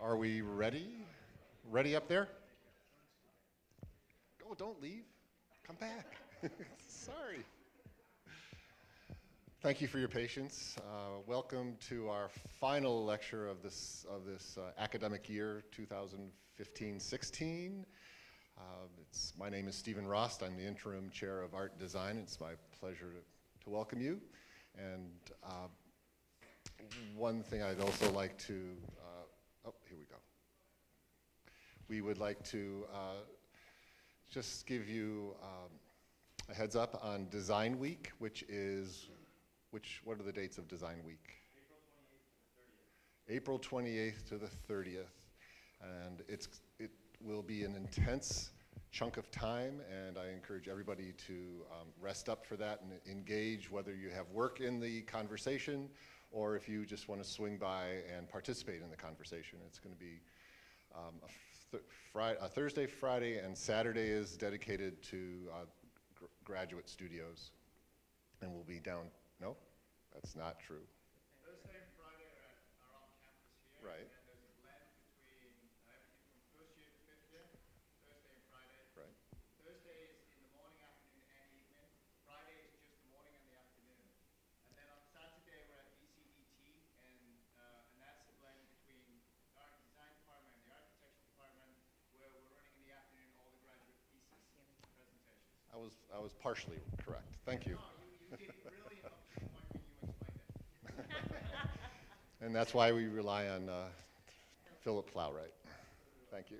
Are we ready? Ready up there? Oh, don't leave. Come back. Sorry. Thank you for your patience. Welcome to our final lecture of this academic year, 2015-16. My name is Stephen Rost. I'm the interim chair of art and design. It's my pleasure to welcome you. And one thing I'd also like to, here we go. We would like to just give you a heads up on Design Week, what are the dates of Design Week? April 28th to the 30th. And it will be an intense chunk of time, and I encourage everybody to rest up for that and engage, whether you have work in the conversation or if you just want to swing by and participate in the conversation. It's going to be a Thursday, Friday, and Saturday is dedicated to graduate studios, and we'll be down. No, that's not true. Thursday and Friday are on campus here. Right. And there's a blend between everything from first year to fifth year, Thursday and Friday. Right. Thursday is in the morning, afternoon, and evening. Friday is just the morning and the afternoon. And then on Saturday we're at BCDT, and that's a blend between the art and design department and the architecture department, where we're running in the afternoon all the graduate thesis presentations. I was partially correct. Thank you. No, you did really up to the point when you explained it. And that's why we rely on Philip Plowright. Thank you.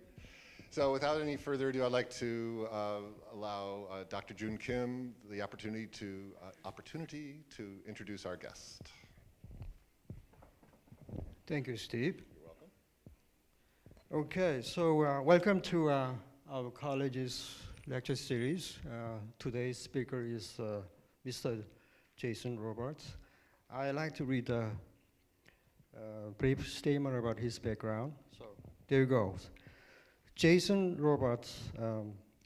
So without any further ado, I'd like to allow Dr. June Kim the opportunity to introduce our guest. Thank you, Steve. You're welcome. Okay, so welcome to our college's lecture series. Today's speaker is Mr. Jason Roberts. I'd like to read a brief statement about his background. So there goes. Jason Roberts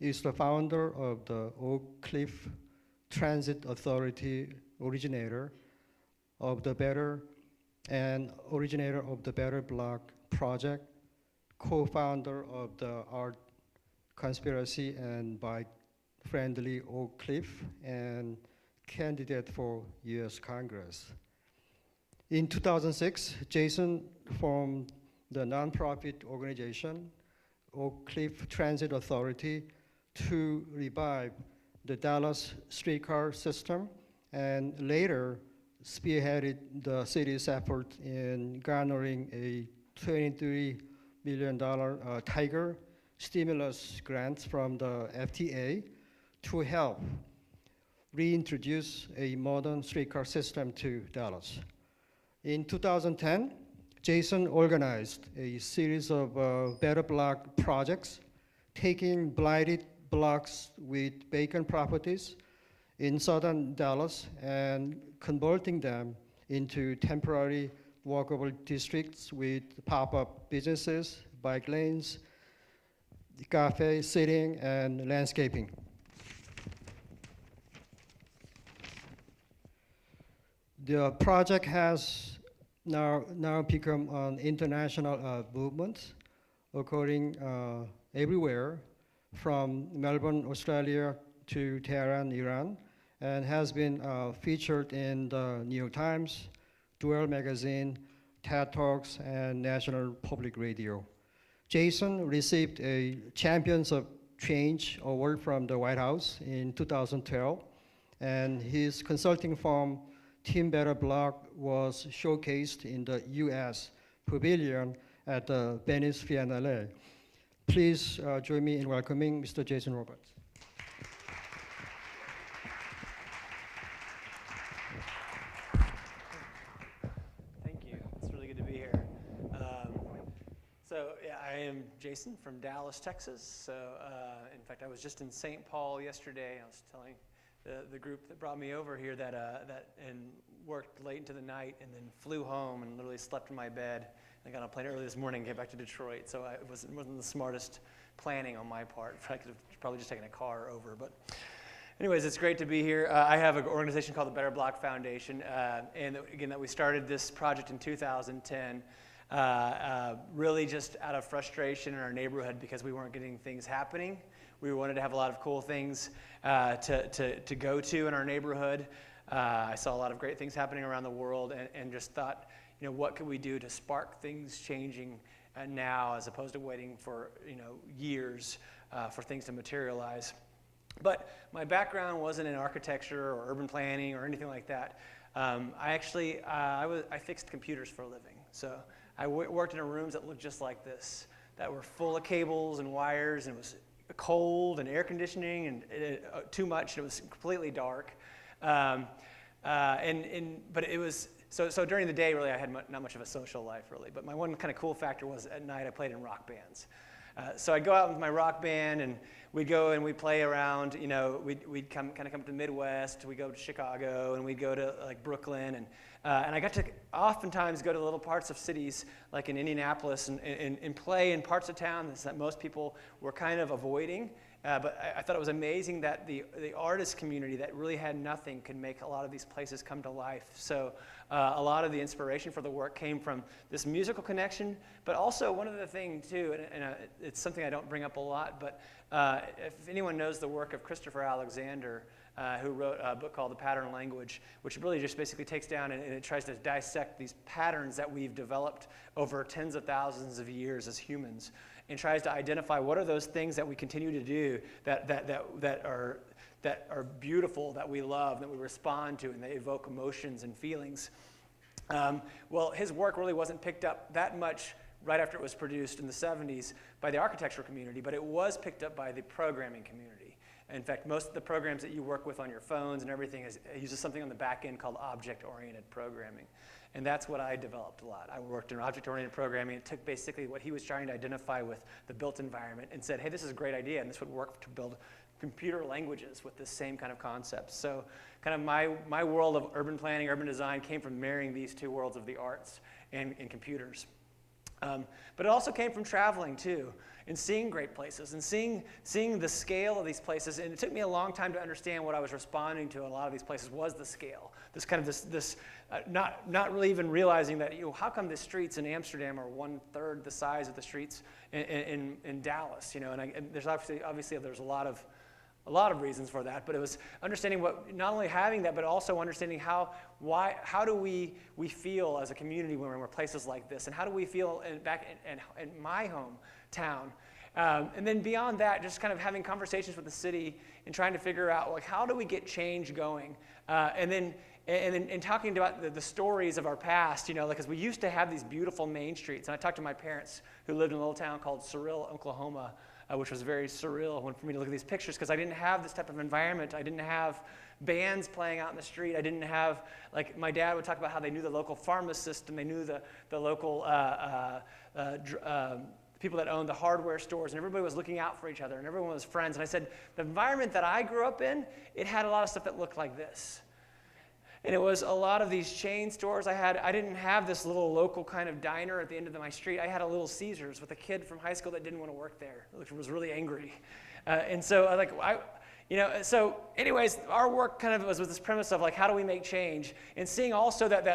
is the founder of the Oak Cliff Transit Authority, originator of the Better Block project, co-founder of the Art Conspiracy and Bike-Friendly Oak Cliff, and candidate for US Congress. In 2006, Jason formed the nonprofit organization Oak Cliff Transit Authority to revive the Dallas streetcar system, and later spearheaded the city's effort in garnering a $23 million Tiger stimulus grant from the FTA to help reintroduce a modern streetcar system to Dallas. In 2010, Jason organized a series of Better Block projects, taking blighted blocks with vacant properties in southern Dallas and converting them into temporary walkable districts with pop-up businesses, bike lanes, cafe, seating, and landscaping. The project has now become an international movement, occurring everywhere from Melbourne, Australia to Tehran, Iran, and has been featured in the New York Times, Dwell Magazine, TED Talks, and National Public Radio. Jason received a Champions of Change award from the White House in 2012, and his consulting firm, Team Better Block, was showcased in the US Pavilion at the Venice Biennale. Please join me in welcoming Mr. Jason Roberts. Thank you. It's really good to be here. I am Jason from Dallas, Texas. So, in fact, I was just in St. Paul yesterday. I was telling the group that brought me over here that worked late into the night and then flew home and literally slept in my bed. I got on a plane early this morning and came back to Detroit. So it wasn't the smartest planning on my part. I could have probably just taken a car over. But anyways, it's great to be here. I have an organization called the Better Block Foundation. And again, that we started this project in 2010. really just out of frustration in our neighborhood because we weren't getting things happening. We wanted to have a lot of cool things to go to in our neighborhood. I saw a lot of great things happening around the world, and just thought, what could we do to spark things changing now, as opposed to waiting for years for things to materialize. But my background wasn't in architecture or urban planning or anything like that. I fixed computers for a living. So I worked in rooms that looked just like this, that were full of cables and wires, and it was cold and air conditioning and too much. And it was completely dark. But it was, so during the day, really, I had not much of a social life, really. But my one kind of cool factor was at night I played in rock bands. So I'd go out with my rock band, and we'd go and we'd play around. We'd come to the Midwest. We'd go to Chicago, and we'd go to like Brooklyn, and I got to oftentimes go to little parts of cities like in Indianapolis and play in parts of town that most people were kind of avoiding. But I thought it was amazing that the artist community that really had nothing could make a lot of these places come to life. So a lot of the inspiration for the work came from this musical connection, but also one other thing too, and it's something I don't bring up a lot, but if anyone knows the work of Christopher Alexander, who wrote a book called The Pattern Language, which really just basically takes down and it tries to dissect these patterns that we've developed over tens of thousands of years as humans, and tries to identify what are those things that we continue to do that are beautiful, that we love, that we respond to, and they evoke emotions and feelings. Well, his work really wasn't picked up that much right after it was produced in the 70s by the architectural community, but it was picked up by the programming community. In fact, most of the programs that you work with on your phones and everything uses something on the back end called object-oriented programming. And that's what I developed a lot. I worked in object-oriented programming. It took basically what he was trying to identify with the built environment and said, hey, this is a great idea, and this would work to build computer languages with this same kind of concept. So kind of my world of urban planning, urban design came from marrying these two worlds of the arts and computers. But it also came from traveling too, and seeing great places, and seeing the scale of these places. And it took me a long time to understand what I was responding to in a lot of these places was the scale. This kind of not really even realizing that, how come the streets in Amsterdam are 1/3 the size of the streets in Dallas, and there's obviously there's a lot of reasons for that, but it was understanding not only having that, but also understanding how do we feel as a community when we're in places like this, and how do we feel back in my hometown. And then beyond that, just kind of having conversations with the city and trying to figure out how do we get change going, and then talking about the stories of our past, because we used to have these beautiful main streets. And I talked to my parents who lived in a little town called Surreal, Oklahoma, which was very surreal for me to look at these pictures, because I didn't have this type of environment. I didn't have bands playing out in the street. I didn't have, my dad would talk about how they knew the local pharmacist, and they knew the local people that owned the hardware stores, and everybody was looking out for each other, and everyone was friends. And I said, the environment that I grew up in, it had a lot of stuff that looked like this. And it was a lot of these chain stores. I didn't have this little local kind of diner at the end of my street. I had a Little Caesars with a kid from high school that didn't want to work there, which was really angry. And so so anyways, our work kind of was with this premise of how do we make change, and seeing also that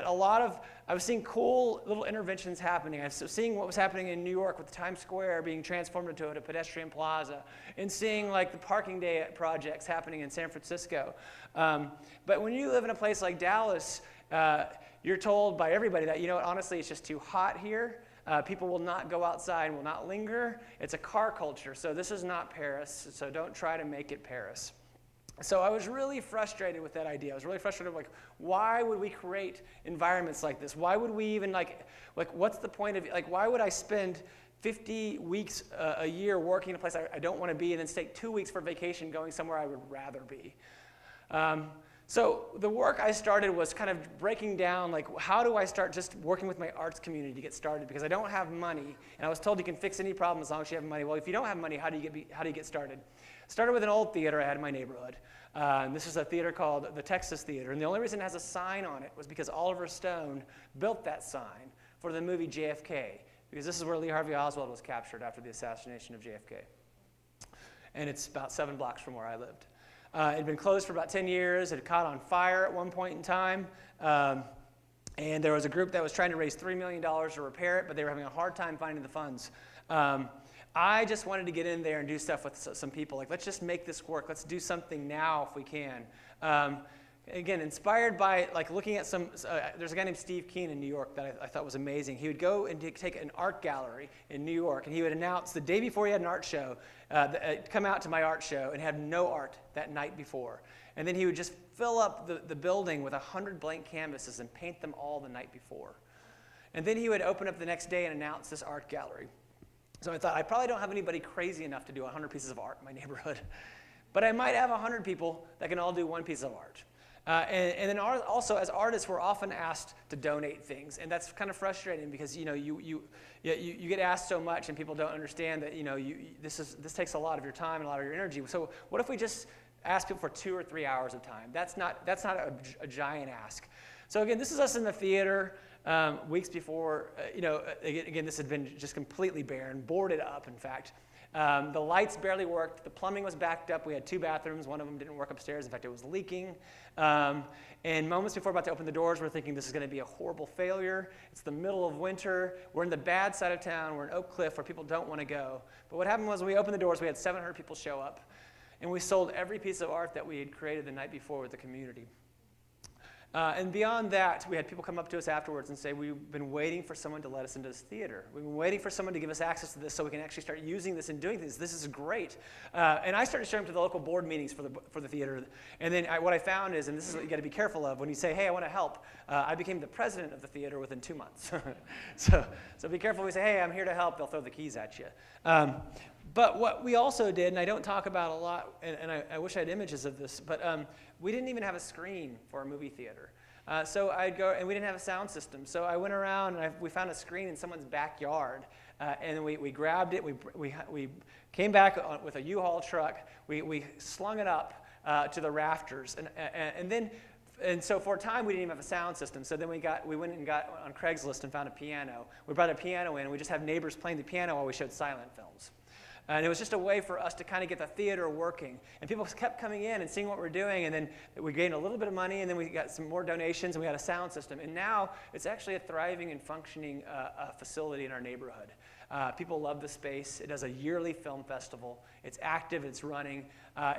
I was seeing cool little interventions happening. I was seeing what was happening in New York with Times Square being transformed into a pedestrian plaza, and seeing the parking day projects happening in San Francisco. But when you live in a place like Dallas, you're told by everybody that, honestly, it's just too hot here. People will not go outside, will not linger. It's a car culture, so this is not Paris, so don't try to make it Paris. So I was really frustrated with that idea. I was really frustrated with why would we create environments like this? Why would we even what's the point of why would I spend 50 weeks a year working in a place I don't want to be, and then take 2 weeks for vacation going somewhere I would rather be? So the work I started was kind of breaking down, how do I start just working with my arts community to get started? Because I don't have money, and I was told you can fix any problem as long as you have money. Well, if you don't have money, how do you get started? Started with an old theater I had in my neighborhood. This is a theater called the Texas Theater, and the only reason it has a sign on it was because Oliver Stone built that sign for the movie JFK, because this is where Lee Harvey Oswald was captured after the assassination of JFK. And it's about 7 blocks from where I lived. It had been closed for about 10 years. It had caught on fire at one point in time. And there was a group that was trying to raise $3 million to repair it, but they were having a hard time finding the funds. I just wanted to get in there and do stuff with some people. Like, let's just make this work. Let's do something now if we can. Again, inspired by like looking at there's a guy named Steve Keen in New York that I thought was amazing. He would go and take an art gallery in New York, and he would announce the day before he had an art show, come out to my art show, and have no art that night before. And then he would just fill up the building with 100 blank canvases and paint them all the night before. And then he would open up the next day and announce this art gallery. So I thought, I probably don't have anybody crazy enough to do 100 pieces of art in my neighborhood, but I might have 100 people that can all do one piece of art. And then also, as artists, we're often asked to donate things, and that's kind of frustrating because you get asked so much, and people don't understand that this takes a lot of your time and a lot of your energy. So what if we just ask people for 2 or 3 hours of time? That's not a giant ask. So again, this is us in the theater weeks before. Again, this had been just completely barren, boarded up, in fact. The lights barely worked. The plumbing was backed up. We had 2 bathrooms. One of them didn't work upstairs. In fact, it was leaking. And moments before about to open the doors, we're thinking this is going to be a horrible failure. It's the middle of winter. We're in the bad side of town. We're in Oak Cliff where people don't want to go. But what happened was when we opened the doors, we had 700 people show up. And we sold every piece of art that we had created the night before with the community. And beyond that, we had people come up to us afterwards and say, we've been waiting for someone to let us into this theater. We've been waiting for someone to give us access to this so we can actually start using this and doing things. This is great. And I started showing up to the local board meetings for the theater. And then what I found is, and this is what you got to be careful of, when you say, hey, I want to help, I became the president of the theater within 2 months. so be careful when we say, hey, I'm here to help, they'll throw the keys at you. But what we also did, and I don't talk about a lot, and I wish I had images of this, but we didn't even have a screen for a movie theater. So I'd go, and we didn't have a sound system. So I went around, and we found a screen in someone's backyard, and we grabbed it. We came back with a U-Haul truck. We slung it up to the rafters, and so for a time, we didn't even have a sound system. So then we went and got on Craigslist and found a piano. We brought a piano in, and we just have neighbors playing the piano while we showed silent films. And it was just a way for us to kind of get the theater working. And people kept coming in and seeing what we're doing, and then we gained a little bit of money, and then we got some more donations, and we had a sound system. And now it's actually a thriving and functioning facility in our neighborhood. People love the space. It does a yearly film festival. It's active. It's running.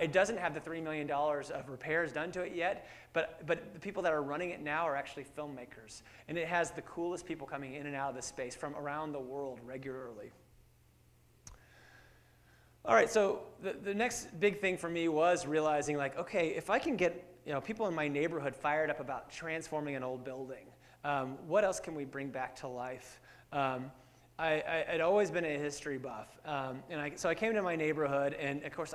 It doesn't have the $3 million of repairs done to it yet, but the people that are running it now are actually filmmakers. And it has the coolest people coming in and out of this space from around the world regularly. All right, so the next big thing for me was realizing, like, okay, if I can get people in my neighborhood fired up about transforming an old building, what else can we bring back to life? I'd always been a history buff, so I came to my neighborhood, and of course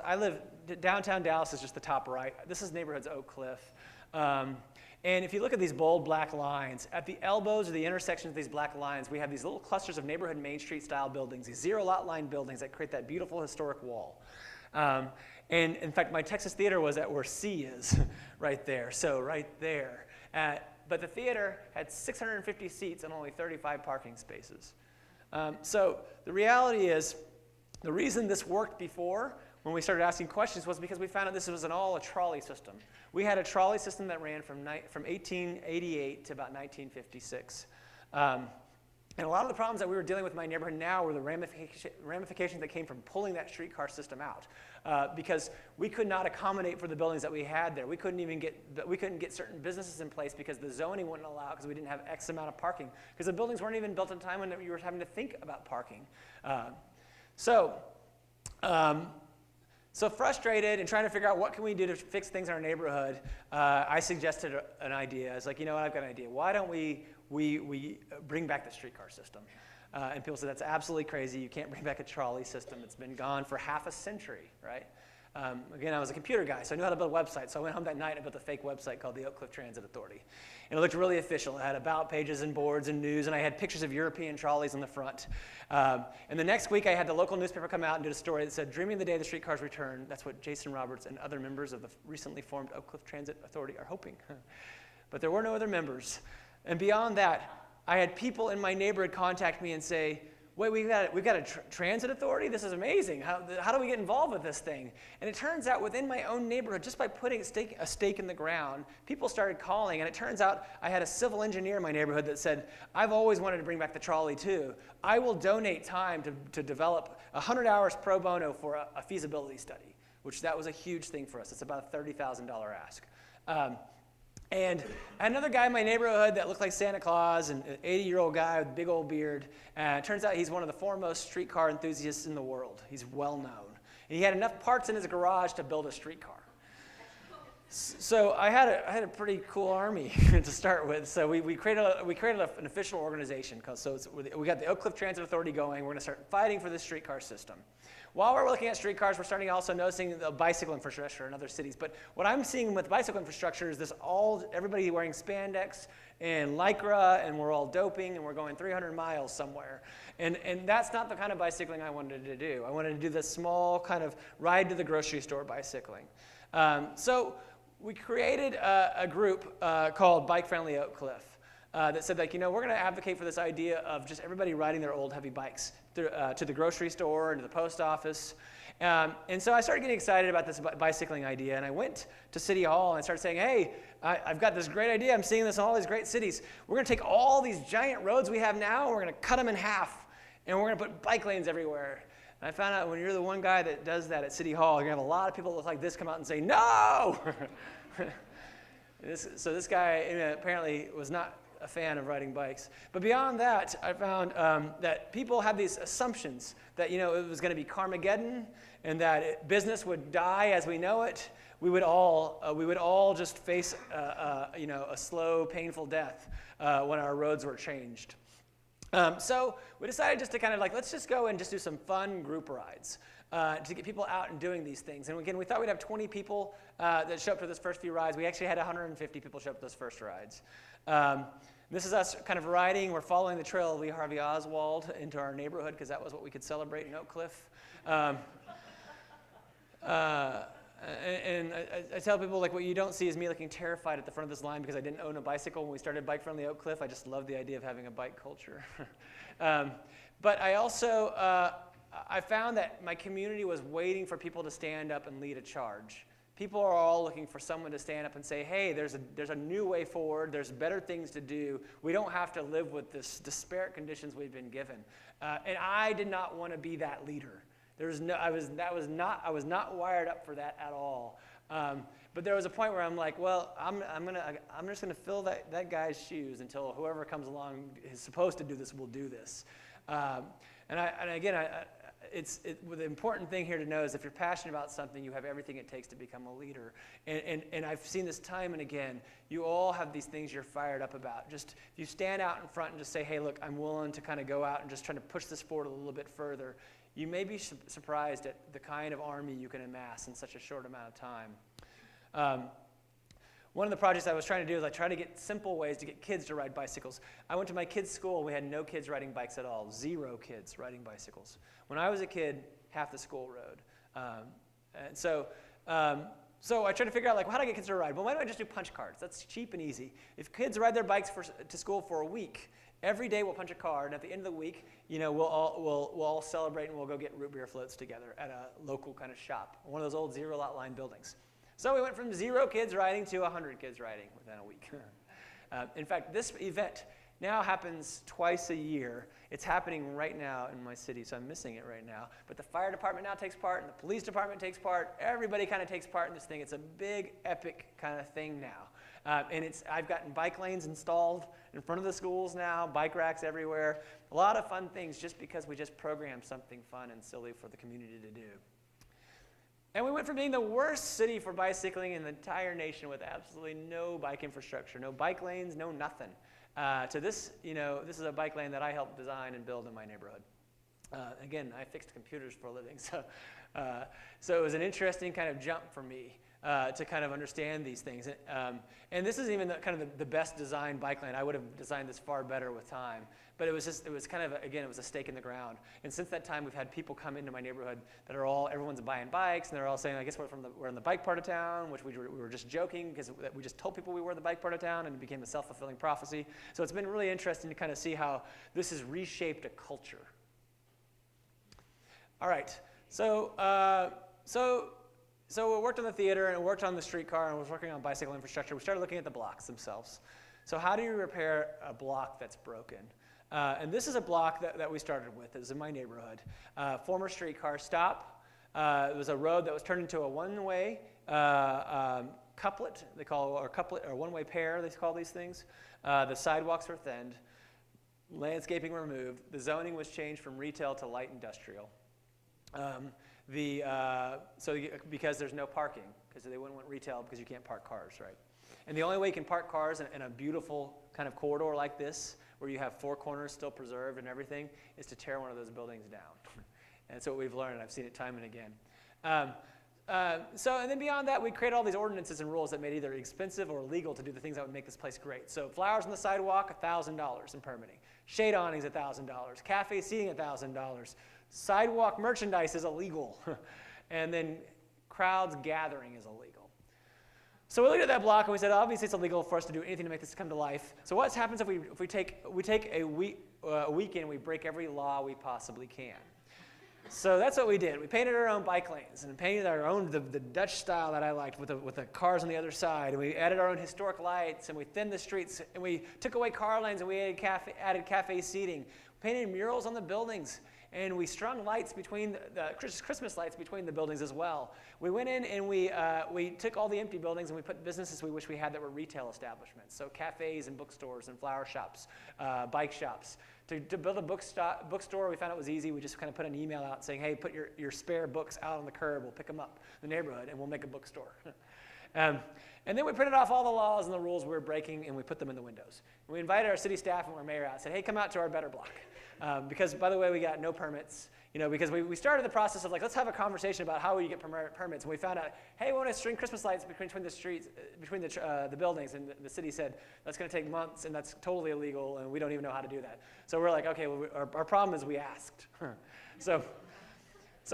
downtown Dallas is just the top right. This is neighborhood's Oak Cliff. And if you look at these bold black lines, at the elbows or the intersections of these black lines, we have these little clusters of neighborhood Main Street style buildings, these 0 lot line buildings that create that beautiful historic wall. And in fact, my Texas theater was at where C is, right there, so right there. But the theater had 650 seats and only 35 parking spaces. So the reality is, the reason this worked before, when we started asking questions, was because we found out this was all a trolley system. We had a trolley system that ran from 1888 to about 1956. And a lot of the problems that we were dealing with in my neighborhood now were the ramifications that came from pulling that streetcar system out. Because we could not accommodate for the buildings that we had there. We couldn't get certain businesses in place because the zoning wouldn't allow, because we didn't have X amount of parking. Because the buildings weren't even built at a time when you were having to think about parking. So frustrated and trying to figure out what can we do to fix things in our neighborhood, I suggested an idea. I was like, you know what, I've got an idea. Why don't we bring back the streetcar system? And people said, that's absolutely crazy. You can't bring back a trolley system. It's been gone for half a century, right? Again, I was a computer guy, so I knew how to build websites. So I went home that night and built a fake website called the Oak Cliff Transit Authority. And it looked really official. It had about pages and boards and news, and I had pictures of European trolleys on the front. And the next week, I had the local newspaper come out and did a story that said, "Dreaming the day the streetcars return." That's what Jason Roberts and other members of the recently formed Oak Cliff Transit Authority are hoping. But there were no other members. And beyond that, I had people in my neighborhood contact me and say, wait, we've got a transit authority? This is amazing. How do we get involved with this thing? And it turns out within my own neighborhood, just by putting a stake in the ground, people started calling. And it turns out I had a civil engineer in my neighborhood that said, I've always wanted to bring back the trolley too. I will donate time to develop 100 hours pro bono for a feasibility study, which that was a huge thing for us. It's about a $30,000 ask. And another guy in my neighborhood that looked like Santa Claus, an 80-year-old guy with a big old beard. It turns out he's one of the foremost streetcar enthusiasts in the world. He's well known. And he had enough parts in his garage to build a streetcar. So I had a pretty cool army to start with. So we created an official organization. We got the Oak Cliff Transit Authority going. We're going to start fighting for this streetcar system. While we're looking at streetcars, we're starting also noticing the bicycle infrastructure in other cities. But what I'm seeing with bicycle infrastructure is everybody wearing spandex and Lycra, and we're all doping, and we're going 300 miles somewhere. And that's not the kind of bicycling I wanted to do. I wanted to do this small kind of ride to the grocery store bicycling. So we created a group called Bike Friendly Oak Cliff that said, like, we're going to advocate for this idea of just everybody riding their old heavy bikes to the grocery store and to the post office. And so I started getting excited about this bicycling idea, and I went to City Hall and I started saying, hey, I've got this great idea. I'm seeing this in all these great cities. We're going to take all these giant roads we have now, and we're going to cut them in half, and we're going to put bike lanes everywhere. And I found out when you're the one guy that does that at City Hall, you're going to have a lot of people that look like this come out and say, no! So this guy apparently was not a fan of riding bikes. But beyond that, I found that people have these assumptions that it was going to be Carmageddon, and that business would die as we know it. We would all just face a slow, painful death when our roads were changed. So we decided just to kind of let's just go and just do some fun group rides to get people out and doing these things. And again, we thought we'd have 20 people that show up to those first few rides. We actually had 150 people show up to those first rides. This is us kind of riding. We're following the trail of Lee Harvey Oswald into our neighborhood because that was what we could celebrate in Oak Cliff. And I tell people, what you don't see is me looking terrified at the front of this line because I didn't own a bicycle when we started Bike Friendly Oak Cliff. I just love the idea of having a bike culture. But I also, I found that my community was waiting for people to stand up and lead a charge. People are all looking for someone to stand up and say, hey, there's a new way forward. There's better things to do. We don't have to live with this disparate conditions we've been given. And I did not want to be that leader. I was not wired up for that at all. But there was a point where I'm like, well, I'm just gonna fill that guy's shoes until whoever comes along is supposed to do this will do this. The important thing here to know is if you're passionate about something, you have everything it takes to become a leader. And I've seen this time and again. You all have these things you're fired up about. Just if you stand out in front and just say, hey, look, I'm willing to kind of go out and just try to push this forward a little bit further, you may be surprised at the kind of army you can amass in such a short amount of time. One of the projects I was trying to do is I tried to get simple ways to get kids to ride bicycles. I went to my kids' school. We had no kids riding bikes at all, 0 kids riding bicycles. When I was a kid, half the school rode. So I tried to figure out, how do I get kids to ride? Well, why don't I just do punch cards? That's cheap and easy. If kids ride their bikes to school for a week, every day we'll punch a card, and at the end of the week, we'll all celebrate and we'll go get root beer floats together at a local kind of shop, one of those old 0-lot line buildings. So we went from 0 kids riding to 100 kids riding within a week. In fact, this event now happens twice a year. It's happening right now in my city, so I'm missing it right now. But the fire department now takes part, and the police department takes part. Everybody kind of takes part in this thing. It's a big, epic kind of thing now. I've gotten bike lanes installed in front of the schools now, bike racks everywhere. A lot of fun things just because we just programmed something fun and silly for the community to do. And we went from being the worst city for bicycling in the entire nation with absolutely no bike infrastructure, no bike lanes, no nothing, to this, this is a bike lane that I helped design and build in my neighborhood. Again, I fixed computers for a living, so it was an interesting kind of jump for me to kind of understand these things. And this isn't even the best designed bike lane. I would have designed this far better with time. But it was kind of, again, it was a stake in the ground. And since that time, we've had people come into my neighborhood that are everyone's buying bikes, and they're all saying, I guess we're in the bike part of town, which we were just joking because we just told people we were the bike part of town, and it became a self-fulfilling prophecy. So it's been really interesting to kind of see how this has reshaped a culture All right. So we worked on the theater and worked on the streetcar and was working on bicycle infrastructure. We started looking at the blocks themselves. So how do you repair a block that's broken? And this is a block that we started with. It was in my neighborhood. Former streetcar stop. It was a road that was turned into a one-way couplet, they call, or couplet, or one-way pair, they call these things. The sidewalks were thinned, landscaping removed. The zoning was changed from retail to light industrial. Because there's no parking, because they wouldn't want retail because you can't park cars, right? And the only way you can park cars in a beautiful kind of corridor like this, where you have four corners still preserved and everything, is to tear one of those buildings down. And that's what we've learned. I've seen it time and again. And then beyond that, we created all these ordinances and rules that made it either expensive or illegal to do the things that would make this place great. So flowers on the sidewalk, $1,000 in permitting. Shade awnings, $1,000. Cafe seating, $1,000. Sidewalk merchandise is illegal. And then crowds gathering is illegal. So we looked at that block and we said, obviously it's illegal for us to do anything to make this come to life. So what happens if we take a weekend, we break every law we possibly can? So that's what we did. We painted our own bike lanes and painted our own, the Dutch style that I liked with the cars on the other side. And we added our own historic lights and we thinned the streets and we took away car lanes and we added cafe seating. We painted murals on the buildings and we strung lights between the Christmas lights between the buildings as well. We went in and we took all the empty buildings and we put businesses we wish we had that were retail establishments. So cafes and bookstores and flower shops, bike shops. To build a bookstore, we found it was easy. We just kind of put an email out saying, hey, put your spare books out on the curb. We'll pick them up in the neighborhood, and we'll make a bookstore. And then we printed off all the laws and the rules we were breaking, and we put them in the windows. And we invited our city staff and our mayor out and said, hey, come out to our better block. Because, by the way, we got no permits. Because we started the process of, like, let's have a conversation about how you get permits. And we found out, hey, we want to string Christmas lights between the streets, between the buildings. And the city said, that's going to take months, and that's totally illegal, and we don't even know how to do that. So we're like, okay, well, our problem is we asked. So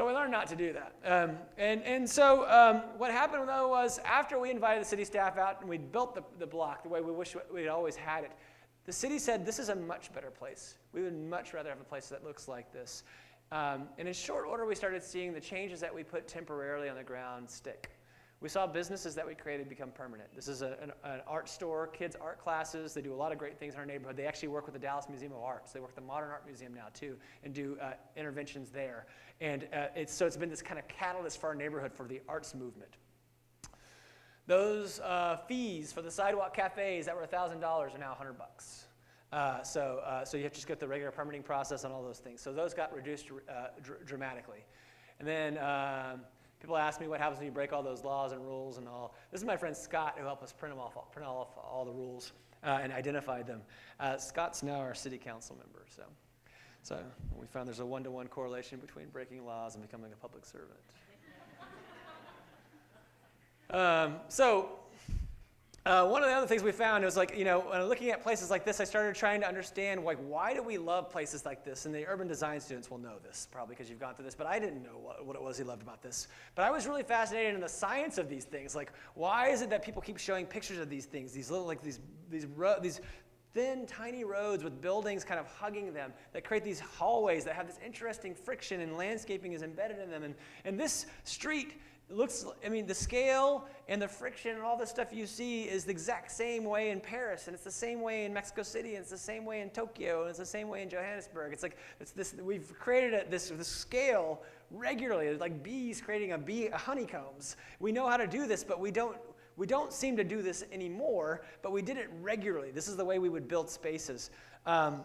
we learned not to do that. So what happened, though, was after we invited the city staff out and we built the block the way we wish we'd always had it, the city said, this is a much better place. We would much rather have a place that looks like this. And in short order, we started seeing the changes that we put temporarily on the ground stick. We saw businesses that we created become permanent. This is an art store, kids' art classes. They do a lot of great things in our neighborhood. They actually work with the Dallas Museum of Arts. They work with the Modern Art Museum now, too, and do interventions there. And it's been this kind of catalyst for our neighborhood for the arts movement. Those fees for the sidewalk cafes that were $1,000 are now $100. So you have to just go through the regular permitting process and all those things. So those got reduced dramatically. And then people ask me what happens when you break all those laws and rules and all. This is my friend Scott who helped us print off all the rules and identified them. Scott's now our city council member. So we found there's a one-to-one correlation between breaking laws and becoming a public servant. One of the other things we found was, like, when looking at places like this, I started trying to understand, like, why do we love places like this? And the urban design students will know this, probably because you've gone through this, but I didn't know what it was he loved about this. But I was really fascinated in the science of these things. Like, why is it that people keep showing pictures of these things, these little, like, these thin, tiny roads with buildings kind of hugging them that create these hallways that have this interesting friction and landscaping is embedded in them. And this street looks, the scale and the friction and all the stuff you see is the exact same way in Paris, and it's the same way in Mexico City, and it's the same way in Tokyo, and it's the same way in Johannesburg. It's like, we've created this scale regularly. It's like bees creating a honeycombs. We know how to do this, but we don't seem to do this anymore, but we did it regularly. This is the way we would build spaces. And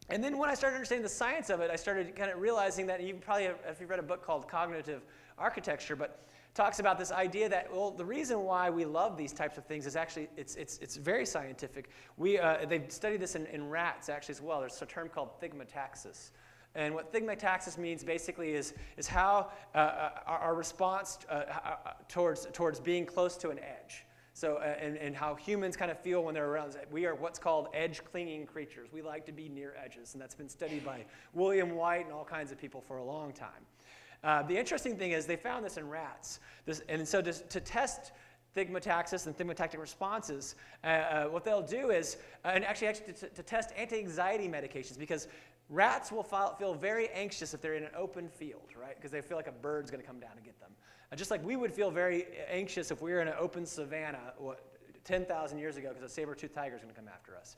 then when I started understanding the science of it, I started kind of realizing that you probably have, if you've read a book called Cognitive Architecture, but talks about this idea that, well, the reason why we love these types of things is actually, it's very scientific. They've studied this in rats actually as well. There's a term called thigmotaxis. And what thigmotaxis means basically is how our response towards being close to an edge. So, and how humans kind of feel when they're around. We are what's called edge-clinging creatures. We like to be near edges, and that's been studied by William White and all kinds of people for a long time. The interesting thing is they found this in rats. And so to test thigmotaxis and thigmotactic responses, what they'll do is, and actually to test anti-anxiety medications, because Rats will feel very anxious if they're in an open field, right? Because they feel like a bird's going to come down and get them. Just like we would feel very anxious if we were in an open savanna 10,000 years ago because a saber-toothed tiger is going to come after us.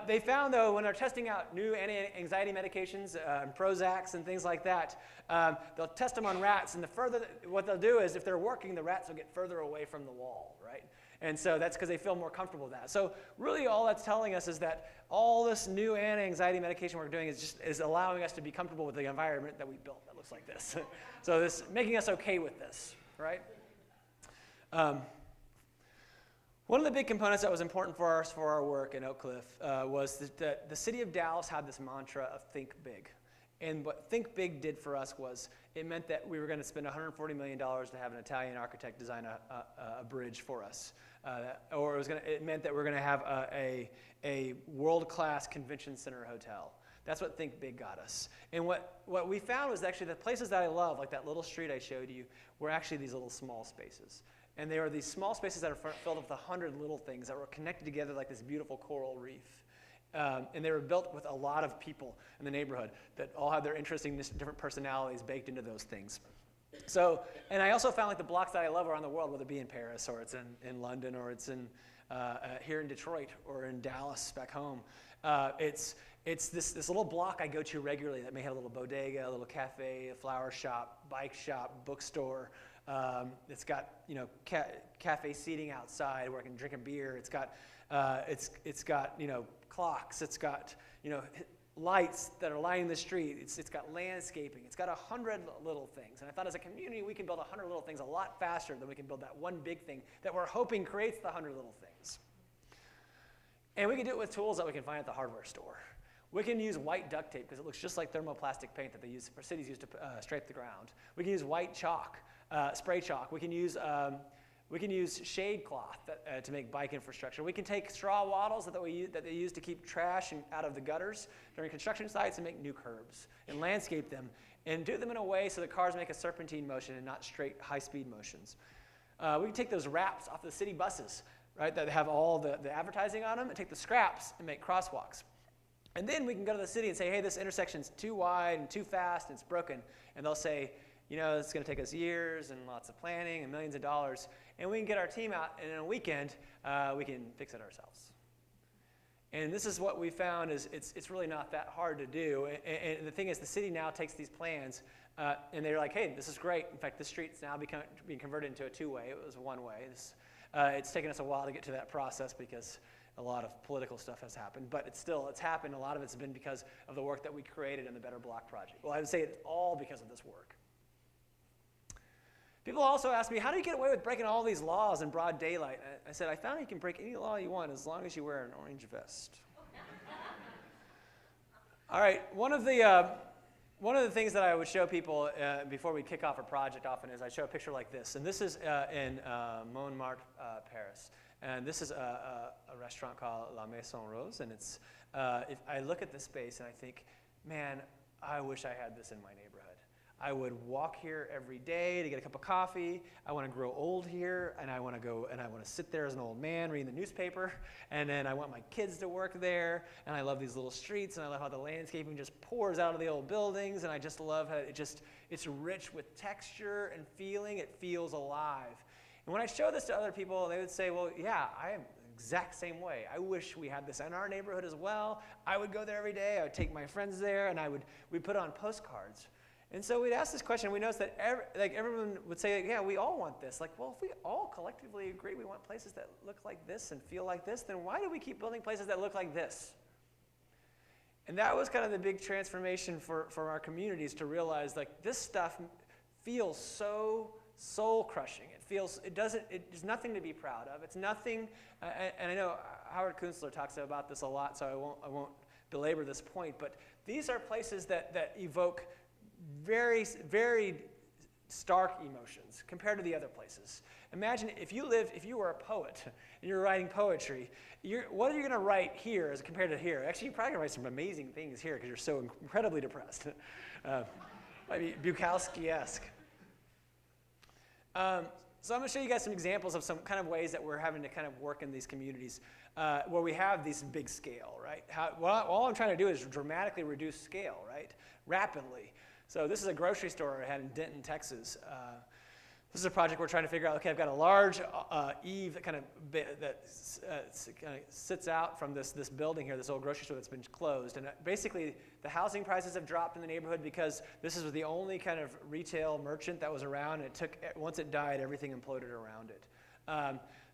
They found, though, when they're testing out new anti-anxiety medications, Prozacs and things like that, they'll test them on rats, and what they'll do is if they're working, the rats will get further away from the wall, right? And so that's because they feel more comfortable with that. So really all that's telling us is that all this new anti-anxiety medication we're doing is allowing us to be comfortable with the environment that we built that looks like this. So this making us okay with this, right? One of the big components that was important for our work in Oak Cliff was that the city of Dallas had this mantra of think big. And what think big did for us was it meant that we were going to spend $140 million to have an Italian architect design a bridge for us. It meant that we're going to have a world-class convention center hotel. That's what think big got us. And what we found was actually the places that I love, like that little street I showed you, were actually these little small spaces. And they were these small spaces that are filled with 100 little things that were connected together like this beautiful coral reef. And they were built with a lot of people in the neighborhood that all had their interesting different personalities baked into those things. So, and I also found like the blocks that I love around the world, whether it be in Paris or it's in London or it's in here in Detroit or in Dallas back home. It's this little block I go to regularly that may have a little bodega, a little cafe, a flower shop, bike shop, bookstore. It's got cafe seating outside where I can drink a beer. It's got clocks. It's got lights that are lining the street. It's got landscaping. It's got 100 little things. And I thought as a community we can build 100 little things a lot faster than we can build that one big thing that we're hoping creates the 100 little things. And we can do it with tools that we can find at the hardware store. We can use white duct tape because it looks just like thermoplastic paint that cities use to stripe the ground. We can use white chalk. Spray chalk. We can use shade cloth to make bike infrastructure. We can take straw wattles that they use to keep trash out of the gutters during construction sites and make new curbs and landscape them and do them in a way so the cars make a serpentine motion and not straight high-speed motions. We can take those wraps off the city buses, right, that have all the advertising on them and take the scraps and make crosswalks. And then we can go to the city and say, hey, this intersection's too wide and too fast and it's broken. And they'll say, it's going to take us years and lots of planning and millions of dollars. And we can get our team out, and in a weekend, we can fix it ourselves. And this is what we found is it's really not that hard to do. And the thing is, the city now takes these plans, and they're like, hey, this is great. In fact, this street's now being converted into a two-way. It was a one-way. It's taken us a while to get to that process because a lot of political stuff has happened. But it's happened. A lot of it's been because of the work that we created in the Better Block Project. Well, I would say it's all because of this work. People also ask me, how do you get away with breaking all these laws in broad daylight? I said, I found you can break any law you want as long as you wear an orange vest. All right, one of the things that I would show people before we kick off a project often is I show a picture like this. And this is in Montmartre, Paris. And this is a restaurant called La Maison Rose. And it's, if I look at this space and I think, man, I wish I had this in my neighborhood. I would walk here every day to get a cup of coffee. I want to grow old here, and I want to sit there as an old man reading the newspaper, and then I want my kids to work there, and I love these little streets, and I love how the landscaping just pours out of the old buildings, and I just love how it's rich with texture and feeling. It feels alive. And when I show this to other people, they would say, well, yeah, I am the exact same way. I wish we had this in our neighborhood as well. I would go there every day. I would take my friends there, and we'd put on postcards. And so we'd ask this question. We noticed that everyone would say, yeah, we all want this. Like, well, if we all collectively agree we want places that look like this and feel like this, then why do we keep building places that look like this? And that was kind of the big transformation for our communities to realize, like, this stuff feels so soul-crushing. It's nothing to be proud of. It's nothing, and I know Howard Kunstler talks about this a lot, so I won't belabor this point, but these are places that evoke very, very stark emotions compared to the other places. Imagine if you were a poet and you're writing poetry, what are you going to write here as compared to here? Actually, you're probably going to write some amazing things here because you're so incredibly depressed. Might be Bukowski-esque. So I'm going to show you guys some examples of some kind of ways that we're having to kind of work in these communities. where we have these big scale, right? All I'm trying to do is dramatically reduce scale, right? Rapidly. So this is a grocery store I had in Denton, Texas. This is a project we're trying to figure out, okay, I've got a large eave that kind of sits out from this building here, this old grocery store that's been closed. And basically, the housing prices have dropped in the neighborhood because this is the only kind of retail merchant that was around. And once it died, everything imploded around it.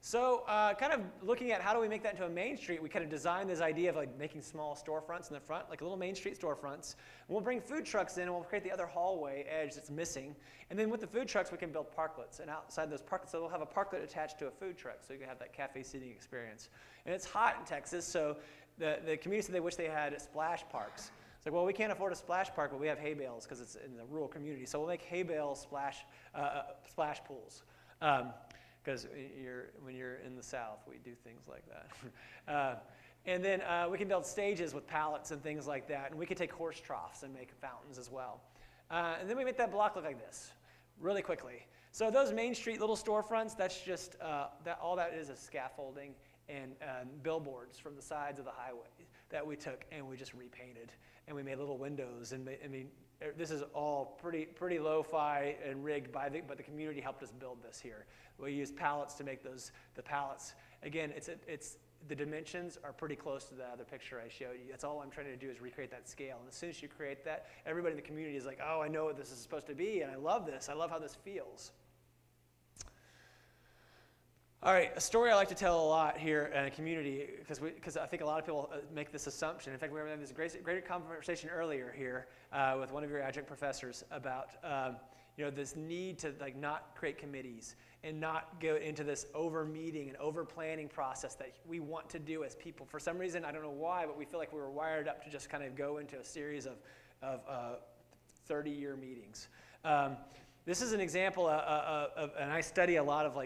So kind of looking at how do we make that into a main street, we kind of designed this idea of like making small storefronts in the front, like little main street storefronts. And we'll bring food trucks in and we'll create the other hallway edge that's missing. And then with the food trucks, we can build parklets. And outside those parklets, so we'll have a parklet attached to a food truck, so you can have that cafe seating experience. And it's hot in Texas, so the community said they wish they had splash parks. It's like, well, we can't afford a splash park, but we have hay bales because it's in the rural community. So we'll make hay bale splash pools. Because when you're in the South, we do things like that. And then we can build stages with pallets and things like that. And we can take horse troughs and make fountains as well. And then we make that block look like this really quickly. So those Main Street little storefronts, that's just, all that is scaffolding and billboards from the sides of the highway that we took and we just repainted. And we made little windows. And this is all pretty lo-fi and rigged, but the community helped us build this here. We used pallets to make the pallets. Again, the dimensions are pretty close to the other picture I showed you. That's all I'm trying to do is recreate that scale. And as soon as you create that, everybody in the community is like, oh, I know what this is supposed to be, and I love this. I love how this feels. All right, a story I like to tell a lot here in a community, because I think a lot of people make this assumption. In fact, we were having this great conversation earlier here with one of your adjunct professors about this need to not create committees and not go into this over-meeting and over-planning process that we want to do as people. For some reason, I don't know why, but we feel like we were wired up to just kind of go into a series of 30-year meetings. This is an example and I study a lot of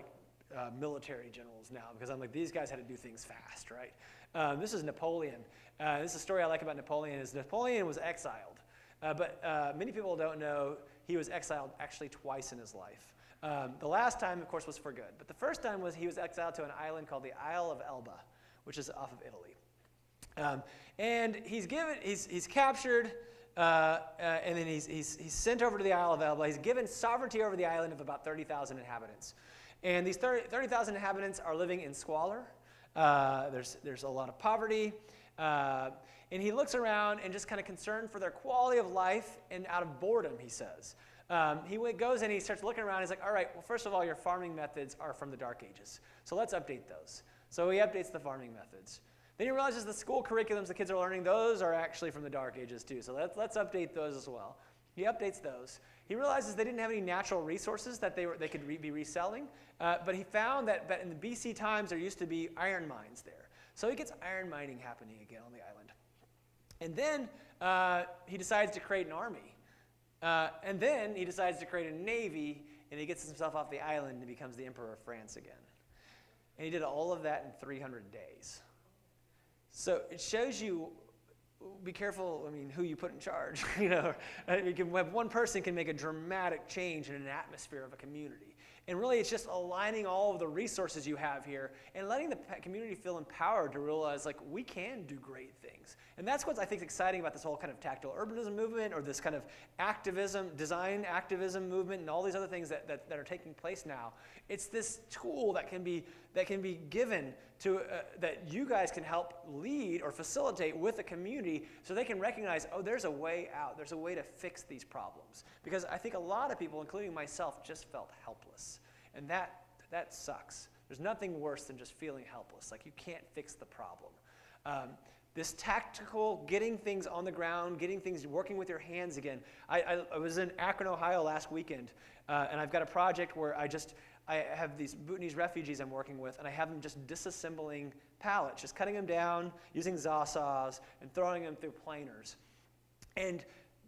military generals now because I'm like, these guys had to do things fast, right? This is Napoleon. This is a story I like about Napoleon is Napoleon was exiled. But many people don't know he was exiled actually twice in his life. The last time, of course, was for good. But the first time was he was exiled to an island called the Isle of Elba, which is off of Italy. And he's captured, and then he's sent over to the Isle of Elba. He's given sovereignty over the island of about 30,000 inhabitants. And these 30,000 inhabitants are living in squalor. There's a lot of poverty. And he looks around and just kind of concerned for their quality of life and out of boredom, he says. He goes and he starts looking around. He's like, all right, well, first of all, your farming methods are from the Dark Ages. So let's update those. So he updates the farming methods. Then he realizes the school curriculums the kids are learning, those are actually from the Dark Ages too. So let's update those as well. He updates those. He realizes they didn't have any natural resources that they could be reselling. But he found that in the BC times, there used to be iron mines there. So he gets iron mining happening again on the island. And then he decides to create an army. And then he decides to create a navy, and he gets himself off the island and becomes the Emperor of France again. And he did all of that in 300 days. So it shows you, be careful, who you put in charge. One person can make a dramatic change in an atmosphere of a community. And really, it's just aligning all of the resources you have here and letting the community feel empowered to realize, we can do great things. And that's what I think is exciting about this whole kind of tactile urbanism movement or this kind of activism, design activism movement and all these other things that are taking place now. It's this tool that can be given to, that you guys can help lead or facilitate with the community so they can recognize, oh, there's a way out. There's a way to fix these problems. Because I think a lot of people, including myself, just felt helpless. And that sucks. There's nothing worse than just feeling helpless. You can't fix the problem. This tactical, getting things on the ground, getting things, working with your hands again. I was in Akron, Ohio last weekend, and I've got a project where I have these Bhutanese refugees I'm working with, and I have them just disassembling pallets, just cutting them down, using saws, and throwing them through planers. And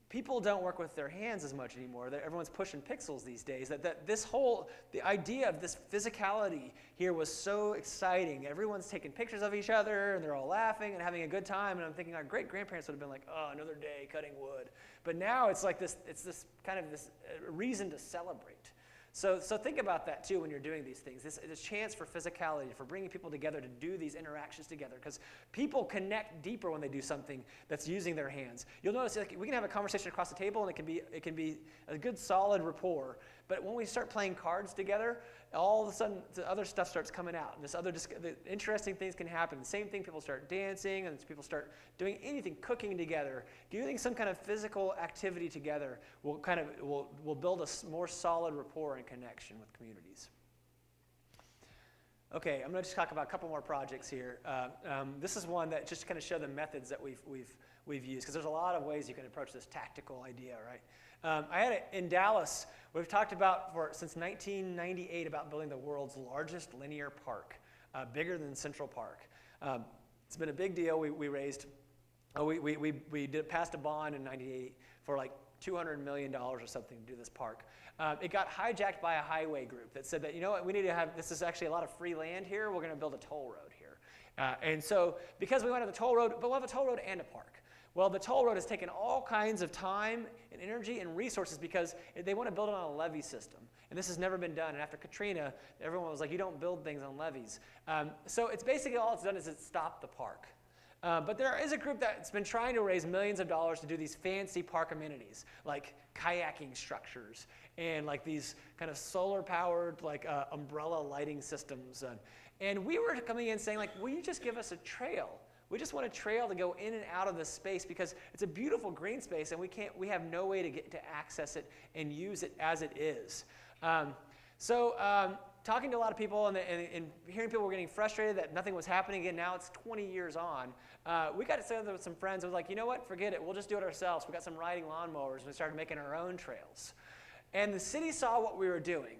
people don't work with their hands as much anymore. Everyone's pushing pixels these days. The idea of this physicality here was so exciting. Everyone's taking pictures of each other, and they're all laughing and having a good time. And I'm thinking our great-grandparents would have been like, oh, another day cutting wood. But now it's like this, it's this kind of this reason to celebrate. So think about that too when you're doing these things. This is a chance for physicality, for bringing people together to do these interactions together, because people connect deeper when they do something that's using their hands. You'll notice like, we can have a conversation across the table and it can be a good solid rapport, but when we start playing cards together, all of a sudden the other stuff starts coming out, and the interesting things can happen. The same thing, people start dancing, and people start doing anything, cooking together, doing some kind of physical activity together will build a more solid rapport and connection with communities. Okay, I'm going to just talk about a couple more projects here. This is one that just kind of show the methods that we've used, because there's a lot of ways you can approach this tactical idea, right? I had it in Dallas. We've talked about since 1998 about building the world's largest linear park, bigger than Central Park. It's been a big deal. We passed a bond in '98 for like $200 million or something to do this park. It got hijacked by a highway group that said that, you know what, we need to have, this is actually a lot of free land here, we're going to build a toll road here. And so because we went to the toll road, but we'll have a toll road and a park. Well, the toll road has taken all kinds of time and energy and resources because they want to build it on a levee system. And this has never been done. And after Katrina, everyone was like, you don't build things on levees. So it's basically all it's done is it's stopped the park. But there is a group that's been trying to raise millions of dollars to do these fancy park amenities, like kayaking structures and like these kind of solar-powered like umbrella lighting systems. And we were coming in saying, like, will you just give us a trail? We just want a trail to go in and out of this space because it's a beautiful green space and we have no way to get to access it and use it as it is. Talking to a lot of people and hearing people were getting frustrated that nothing was happening again, now it's 20 years on, we got together with some friends and was like, you know what, forget it, we'll just do it ourselves. We got some riding lawnmowers and we started making our own trails. And the city saw what we were doing.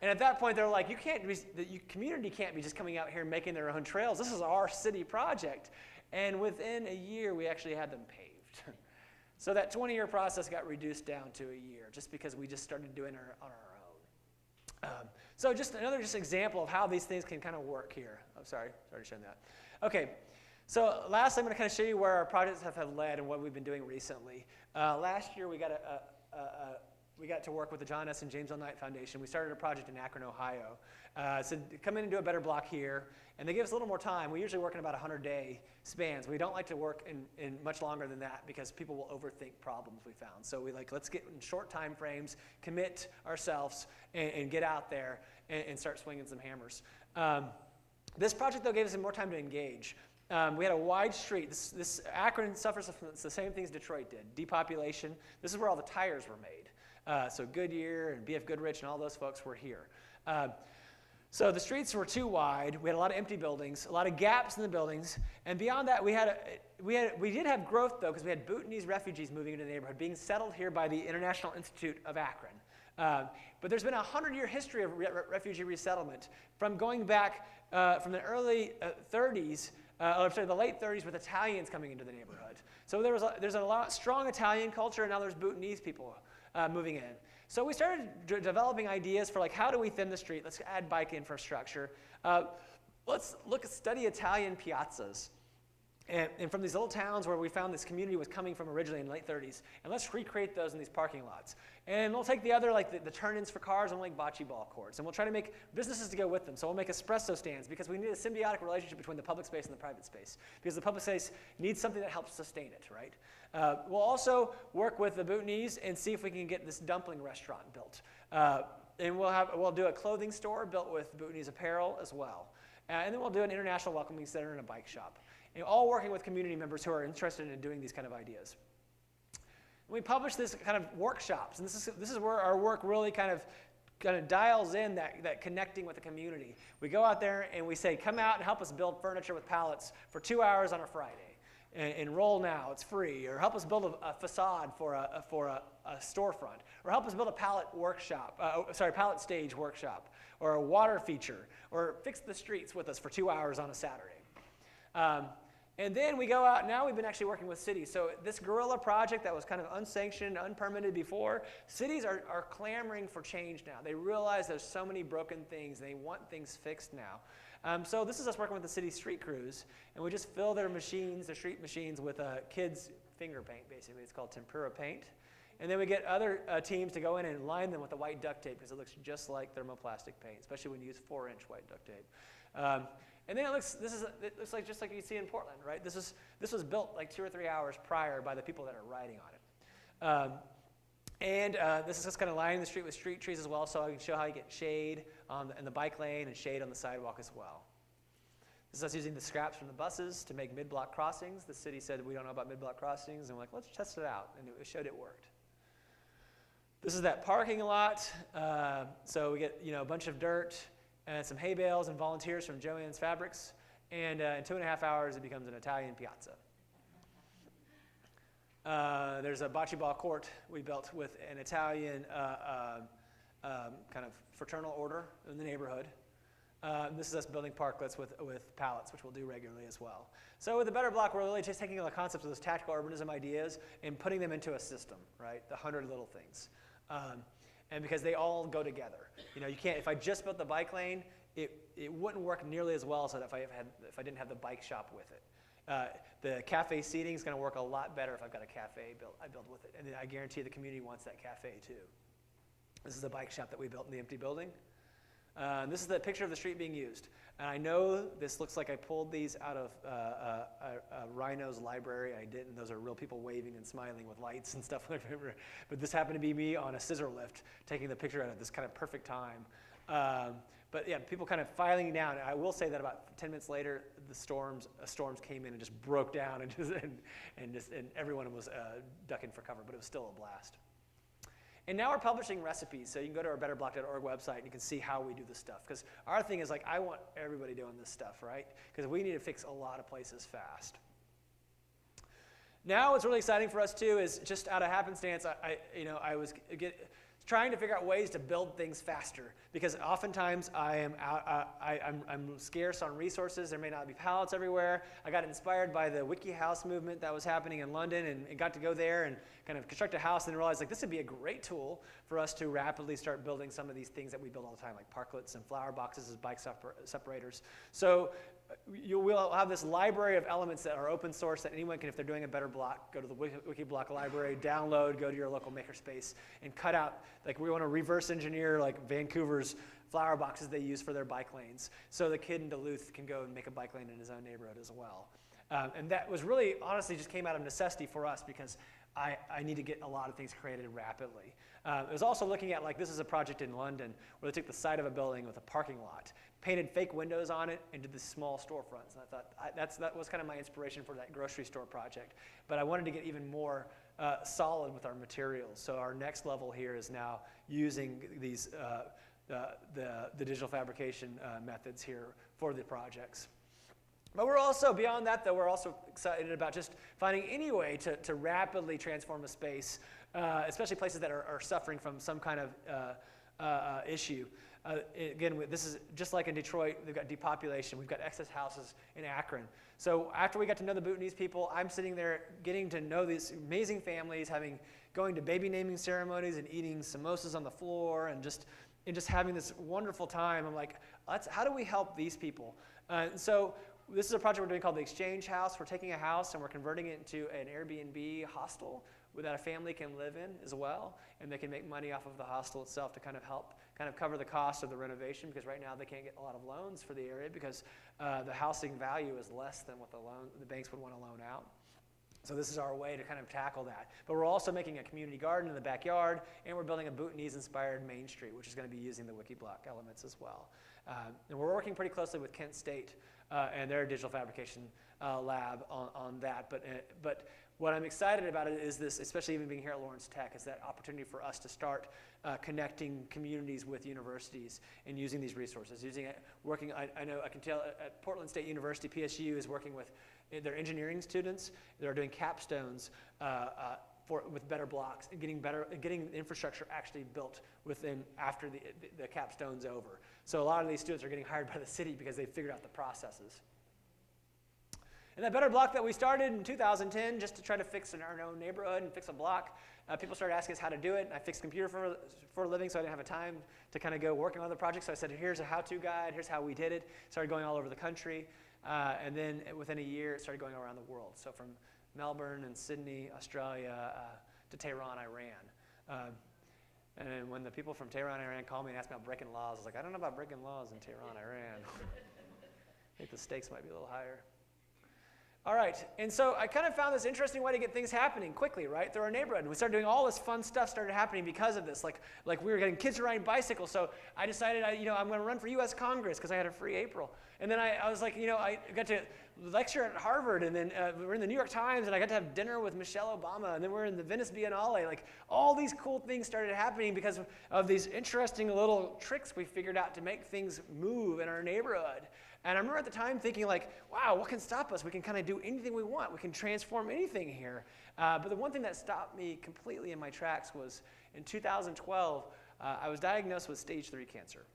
And at that point, they were like, the community can't be just coming out here and making their own trails. This is our city project. And within a year, we actually had them paved. So that 20-year process got reduced down to a year just because we just started doing it on our own. So just another example of how these things can kind of work here. Oh, sorry showing that. Okay, so lastly, I'm going to kind of show you where our projects have led and what we've been doing recently. Last year, we got to work with the John S. and James L. Knight Foundation. We started a project in Akron, Ohio. So come in and do a better block here. And they give us a little more time. We usually work in about 100-day spans. We don't like to work in much longer than that because people will overthink problems we found. So let's get in short time frames, commit ourselves, and get out there and start swinging some hammers. This project, though, gave us more time to engage. We had a wide street. This Akron suffers from the same things Detroit did, depopulation. This is where all the tires were made. So Goodyear and B.F. Goodrich and all those folks were here. So the streets were too wide. We had a lot of empty buildings, a lot of gaps in the buildings. And beyond that, we did have growth, though, because we had Bhutanese refugees moving into the neighborhood, being settled here by the International Institute of Akron. But there's been a 100-year history of refugee resettlement from going back from the early 30s, the late 30s with Italians coming into the neighborhood. So there's a strong Italian culture, and now there's Bhutanese people moving in. So we started developing ideas for how do we thin the street? Let's add bike infrastructure. Let's study Italian piazzas. And from these little towns where we found this community was coming from originally in the late 30s, and let's recreate those in these parking lots. And we'll take the other, the turn-ins for cars, and we'll make bocce ball courts. And we'll try to make businesses to go with them. So we'll make espresso stands because we need a symbiotic relationship between the public space and the private space. Because the public space needs something that helps sustain it, right? We'll also work with the Bhutanese and see if we can get this dumpling restaurant built. And we'll do a clothing store built with Bhutanese apparel as well. And then we'll do an international welcoming center and a bike shop. And all working with community members who are interested in doing these kind of ideas. And we publish this kind of workshops, and this is where our work really kind of dials in that connecting with the community. We go out there and we say, come out and help us build furniture with pallets for 2 hours on a Friday. And roll now, it's free. Or help us build a facade for a storefront. Or help us build a pallet stage workshop. Or a water feature. Or fix the streets with us for 2 hours on a Saturday. And then we go out, now we've been actually working with cities. So this guerrilla project that was kind of unsanctioned, unpermitted before, cities are clamoring for change now. They realize there's so many broken things. They want things fixed now. So this is us working with the city street crews, and we just fill their street machines with kids' finger paint, basically. It's called tempera paint. And then we get other teams to go in and line them with the white duct tape because it looks just like thermoplastic paint, especially when you use 4-inch white duct tape. And then it looks like just like you see in Portland, right? This was built like 2 or 3 hours prior by the people that are riding on it. This is just kind of lining the street with street trees as well, so I can show how you get shade in the bike lane and shade on the sidewalk as well. This is us using the scraps from the buses to make mid-block crossings. The city said we don't know about mid-block crossings, and we're like, let's test it out, and it showed it worked. This is that parking lot. So we get a bunch of dirt and some hay bales and volunteers from Joann's Fabrics, and in 2.5 hours it becomes an Italian piazza. There's a bocce ball court we built with an Italian kind of fraternal order in the neighborhood. This is us building parklets with pallets, which we'll do regularly as well. So with the Better Block, we're really just taking the concepts of those tactical urbanism ideas and putting them into a system, right? The 100 little things. And because they all go together. You can't, if I just built the bike lane, it wouldn't work nearly as well as if I didn't have the bike shop with it. The cafe seating is going to work a lot better if I've got a cafe I build with it. And I guarantee the community wants that cafe too. This is the bike shop that we built in the empty building. This is the picture of the street being used. And I know this looks like I pulled these out of Rhino's library. I didn't. Those are real people waving and smiling with lights and stuff. But this happened to be me on a scissor lift taking the picture at this kind of perfect time. But yeah, people kind of filing down. I will say that about 10 minutes later, storms came in and just broke down, and everyone was ducking for cover. But it was still a blast. And now we're publishing recipes, so you can go to our betterblock.org website and you can see how we do this stuff. Because our thing is like, I want everybody doing this stuff, right? Because we need to fix a lot of places fast. Now what's really exciting for us too is just out of happenstance, I was trying to figure out ways to build things faster. Because oftentimes I'm scarce on resources. There may not be pallets everywhere. I got inspired by the Wiki House movement that was happening in London and got to go there and kind of construct a house and realize like this would be a great tool for us to rapidly start building some of these things that we build all the time, like parklets and flower boxes as bike separators. So we'll have this library of elements that are open source that anyone can, if they're doing a better block, go to the Wiki Block library, download, go to your local makerspace, and cut out, like we want to reverse engineer like Vancouver's flower boxes they use for their bike lanes. So the kid in Duluth can go and make a bike lane in his own neighborhood as well. And that was really, honestly, just came out of necessity for us because I need to get a lot of things created rapidly. It was also looking at, like, this is a project in London where they took the side of a building with a parking lot, painted fake windows on it, and did these small storefronts. And I thought that was kind of my inspiration for that grocery store project. But I wanted to get even more solid with our materials. So our next level here is now using these the digital fabrication methods here for the projects. But we're also, beyond that though, we're also excited about just finding any way to rapidly transform a space, especially places that are suffering from some kind of issue. Again, this is just like in Detroit, they've got depopulation. We've got excess houses in Akron. So after we got to know the Bhutanese people, I'm sitting there getting to know these amazing families, going to baby naming ceremonies and eating samosas on the floor and just having this wonderful time. I'm like, how do we help these people? So this is a project we're doing called the Exchange House. We're taking a house and we're converting it into an Airbnb hostel that a family can live in as well, and they can make money off of the hostel itself to kind of help cover the cost of the renovation, because right now they can't get a lot of loans for the area because the housing value is less than what the banks would want to loan out. So this is our way to kind of tackle that. But we're also making a community garden in the backyard, and we're building a Bhutanese-inspired Main Street, which is going to be using the Wiki Block elements as well. And we're working pretty closely with Kent State and their digital fabrication lab on that. But what I'm excited about it is this, especially even being here at Lawrence Tech, is that opportunity for us to start connecting communities with universities and using these resources. I know I can tell at Portland State University, PSU is working with their engineering students. They're doing capstones with Better Blocks and getting infrastructure actually built after the capstone's over. So a lot of these students are getting hired by the city because they figured out the processes. And that Better Block that we started in 2010 just to try to fix in our own neighborhood and fix a block, people started asking us how to do it. I fixed computer for a living, so I didn't have a time to kind of go work on other projects. So I said, here's a how-to guide, here's how we did it. Started going all over the country. And then within a year, it started going around the world. So from Melbourne and Sydney, Australia, to Tehran, Iran. And then when the people from Tehran, Iran called me and asked me about breaking laws, I was like, I don't know about breaking laws in Tehran, Iran. I think the stakes might be a little higher. All right, and so I kind of found this interesting way to get things happening quickly, right, through our neighborhood. And we started doing all this fun stuff started happening because of this. Like we were getting kids to ride bicycles, so I decided, I'm going to run for U.S. Congress because I had a free April. And then I was like, I got to lecture at Harvard, and then we were in the New York Times, and I got to have dinner with Michelle Obama, and then we're in the Venice Biennale. Like, all these cool things started happening because of these interesting little tricks we figured out to make things move in our neighborhood. And I remember at the time thinking like, wow, what can stop us? We can kind of do anything we want. We can transform anything here. But the one thing that stopped me completely in my tracks was in 2012, I was diagnosed with stage 3 cancer.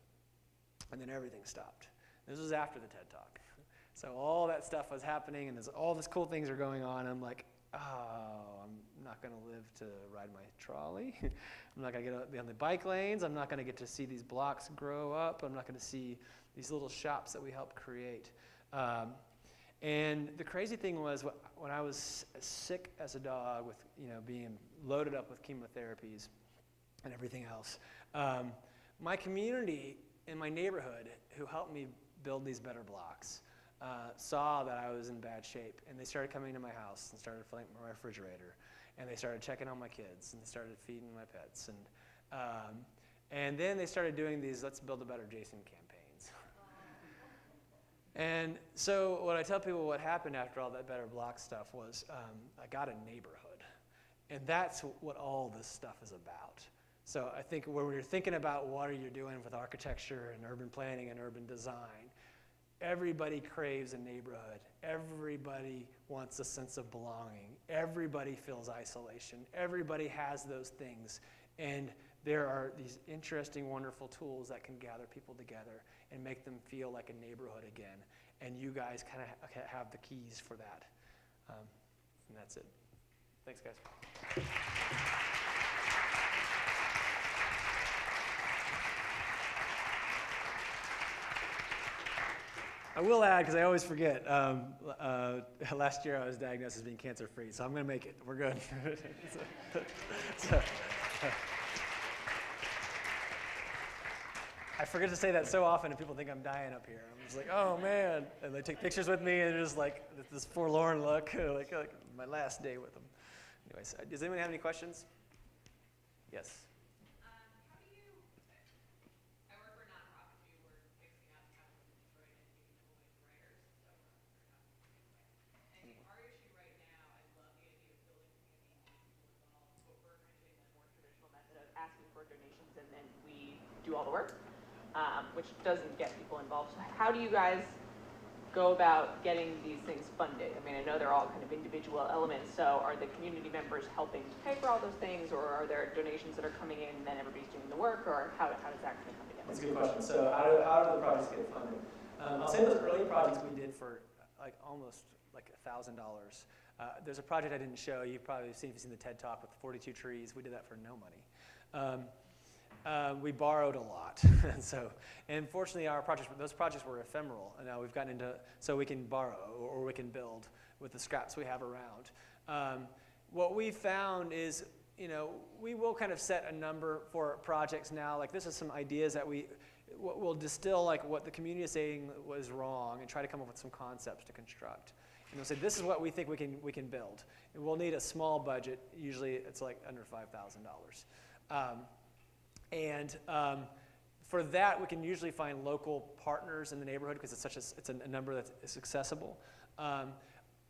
And then everything stopped. This was after the TED Talk. So all that stuff was happening, and all these cool things are going on. And I'm like, oh, I'm not going to live to ride my trolley. I'm not going to be on the bike lanes. I'm not going to get to see these blocks grow up. I'm not going to see these little shops that we help create. And the crazy thing was when I was sick as a dog with being loaded up with chemotherapies and everything else, my community in my neighborhood who helped me build these better blocks saw that I was in bad shape, and they started coming to my house and started filling up my refrigerator, and they started checking on my kids, and they started feeding my pets, and then they started doing these Let's Build a Better Jason campaigns. And so what I tell people what happened after all that Better Block stuff was I got a neighborhood, and that's what all this stuff is about. So I think when you're thinking about what are you doing with architecture and urban planning and urban design, everybody craves a neighborhood. Everybody wants a sense of belonging. Everybody feels isolation. Everybody has those things. And there are these interesting, wonderful tools that can gather people together and make them feel like a neighborhood again. And you guys kind of have the keys for that. And that's it. Thanks, guys. I will add, because I always forget, last year I was diagnosed as being cancer-free, so I'm going to make it. We're good. I forget to say that so often, and people think I'm dying up here. I'm just like, oh, man. And they take pictures with me, and they're just like this forlorn look, like my last day with them. Anyways, does anyone have any questions? Yes. Donations and then we do all the work, which doesn't get people involved. So how do you guys go about getting these things funded? I mean, I know they're all kind of individual elements, so are the community members helping to pay for all those things, or are there donations that are coming in and then everybody's doing the work, or how does that kind of come together? That's a good question. So how do the projects get funded? I'll say those early projects we did for almost $1,000. There's a project I didn't show. You've probably seen, if you've seen the TED Talk with 42 trees. We did that for no money. We borrowed a lot, and fortunately those projects were ephemeral, and now we've gotten into, so we can borrow or we can build with the scraps we have around. What we found is, we will kind of set a number for projects now. Like, this is some ideas that we'll distill what the community is saying was wrong and try to come up with some concepts to construct. And we'll say, this is what we think we can build. And we'll need a small budget. Usually it's under $5,000. For that, we can usually find local partners in the neighborhood because it's a number that's accessible.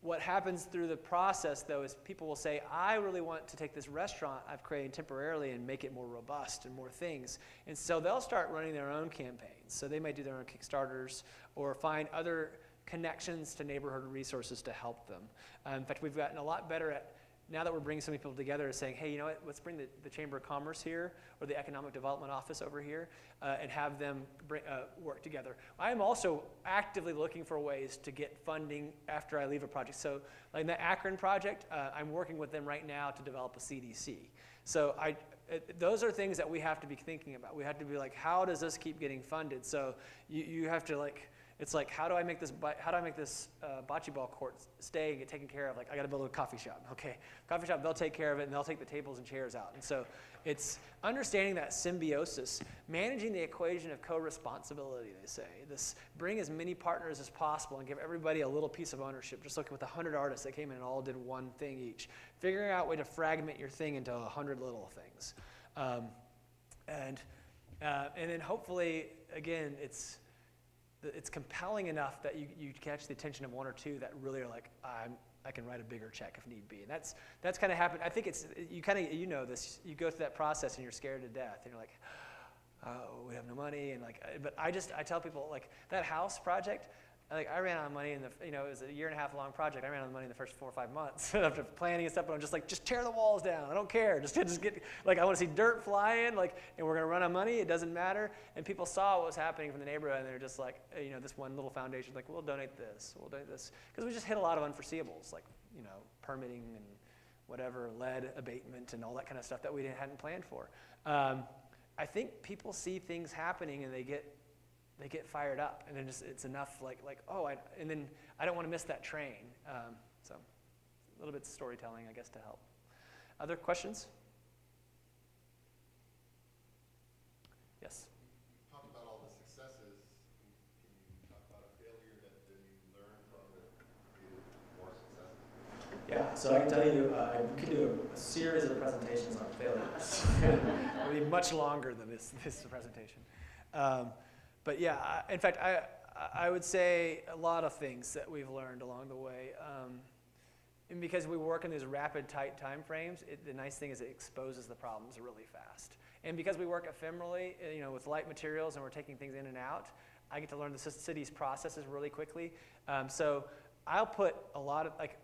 What happens through the process, though, is people will say, I really want to take this restaurant I've created temporarily and make it more robust and more things. And so they'll start running their own campaigns. So they might do their own Kickstarters or find other connections to neighborhood resources to help them. In fact, we've gotten a lot better at, now that we're bringing so many people together, saying, hey, you know what, let's bring the Chamber of Commerce here or the Economic Development Office over here and have them work together. I'm also actively looking for ways to get funding after I leave a project. So like the Akron project, I'm working with them right now to develop a CDC. So those are things that we have to be thinking about. We have to be like, how does this keep getting funded? So you have to It's like, how do I make this bocce ball court stay and get taken care of? Like, I got to build a coffee shop. Okay, coffee shop, they'll take care of it, and they'll take the tables and chairs out. And so it's understanding that symbiosis, managing the equation of co-responsibility, they say. This, bring as many partners as possible and give everybody a little piece of ownership. Just look with 100 artists that came in and all did one thing each. Figuring out a way to fragment your thing into 100 little things. And then hopefully, again, it's compelling enough that you catch the attention of one or two that really are like, I can write a bigger check if need be. And that's kind of happened. I think it's, you know this, you go through that process and you're scared to death. And you're like, oh, we have no money. And like, but I tell people, like, that house project, like, I ran out of money in it was a 1.5 long project. I ran out of money in the first 4 or 5 months after planning and stuff. But I'm just like, just tear the walls down. I don't care. Just get, like, I want to see dirt flying. Like, and we're gonna run out of money. It doesn't matter. And people saw what was happening from the neighborhood, and they're just like, this one little foundation, like, we'll donate this. We'll donate this, because we just hit a lot of unforeseeables, like, permitting and whatever, lead abatement and all that kind of stuff that we hadn't planned for. I think people see things happening and they get fired up, and then it's enough and then I don't want to miss that train. So a little bit of storytelling, I guess, to help. Other questions? Yes? You talked about all the successes. Can you talk about a failure that you learned from that created more successes? Yeah, so I can tell you, we could do a series of presentations on failures. It would be much longer than this presentation. But yeah, in fact, I would say a lot of things that we've learned along the way. And because we work in these rapid, tight time frames, the nice thing is it exposes the problems really fast. And because we work ephemerally, with light materials and we're taking things in and out, I get to learn the city's processes really quickly. So I'll put a lot of, like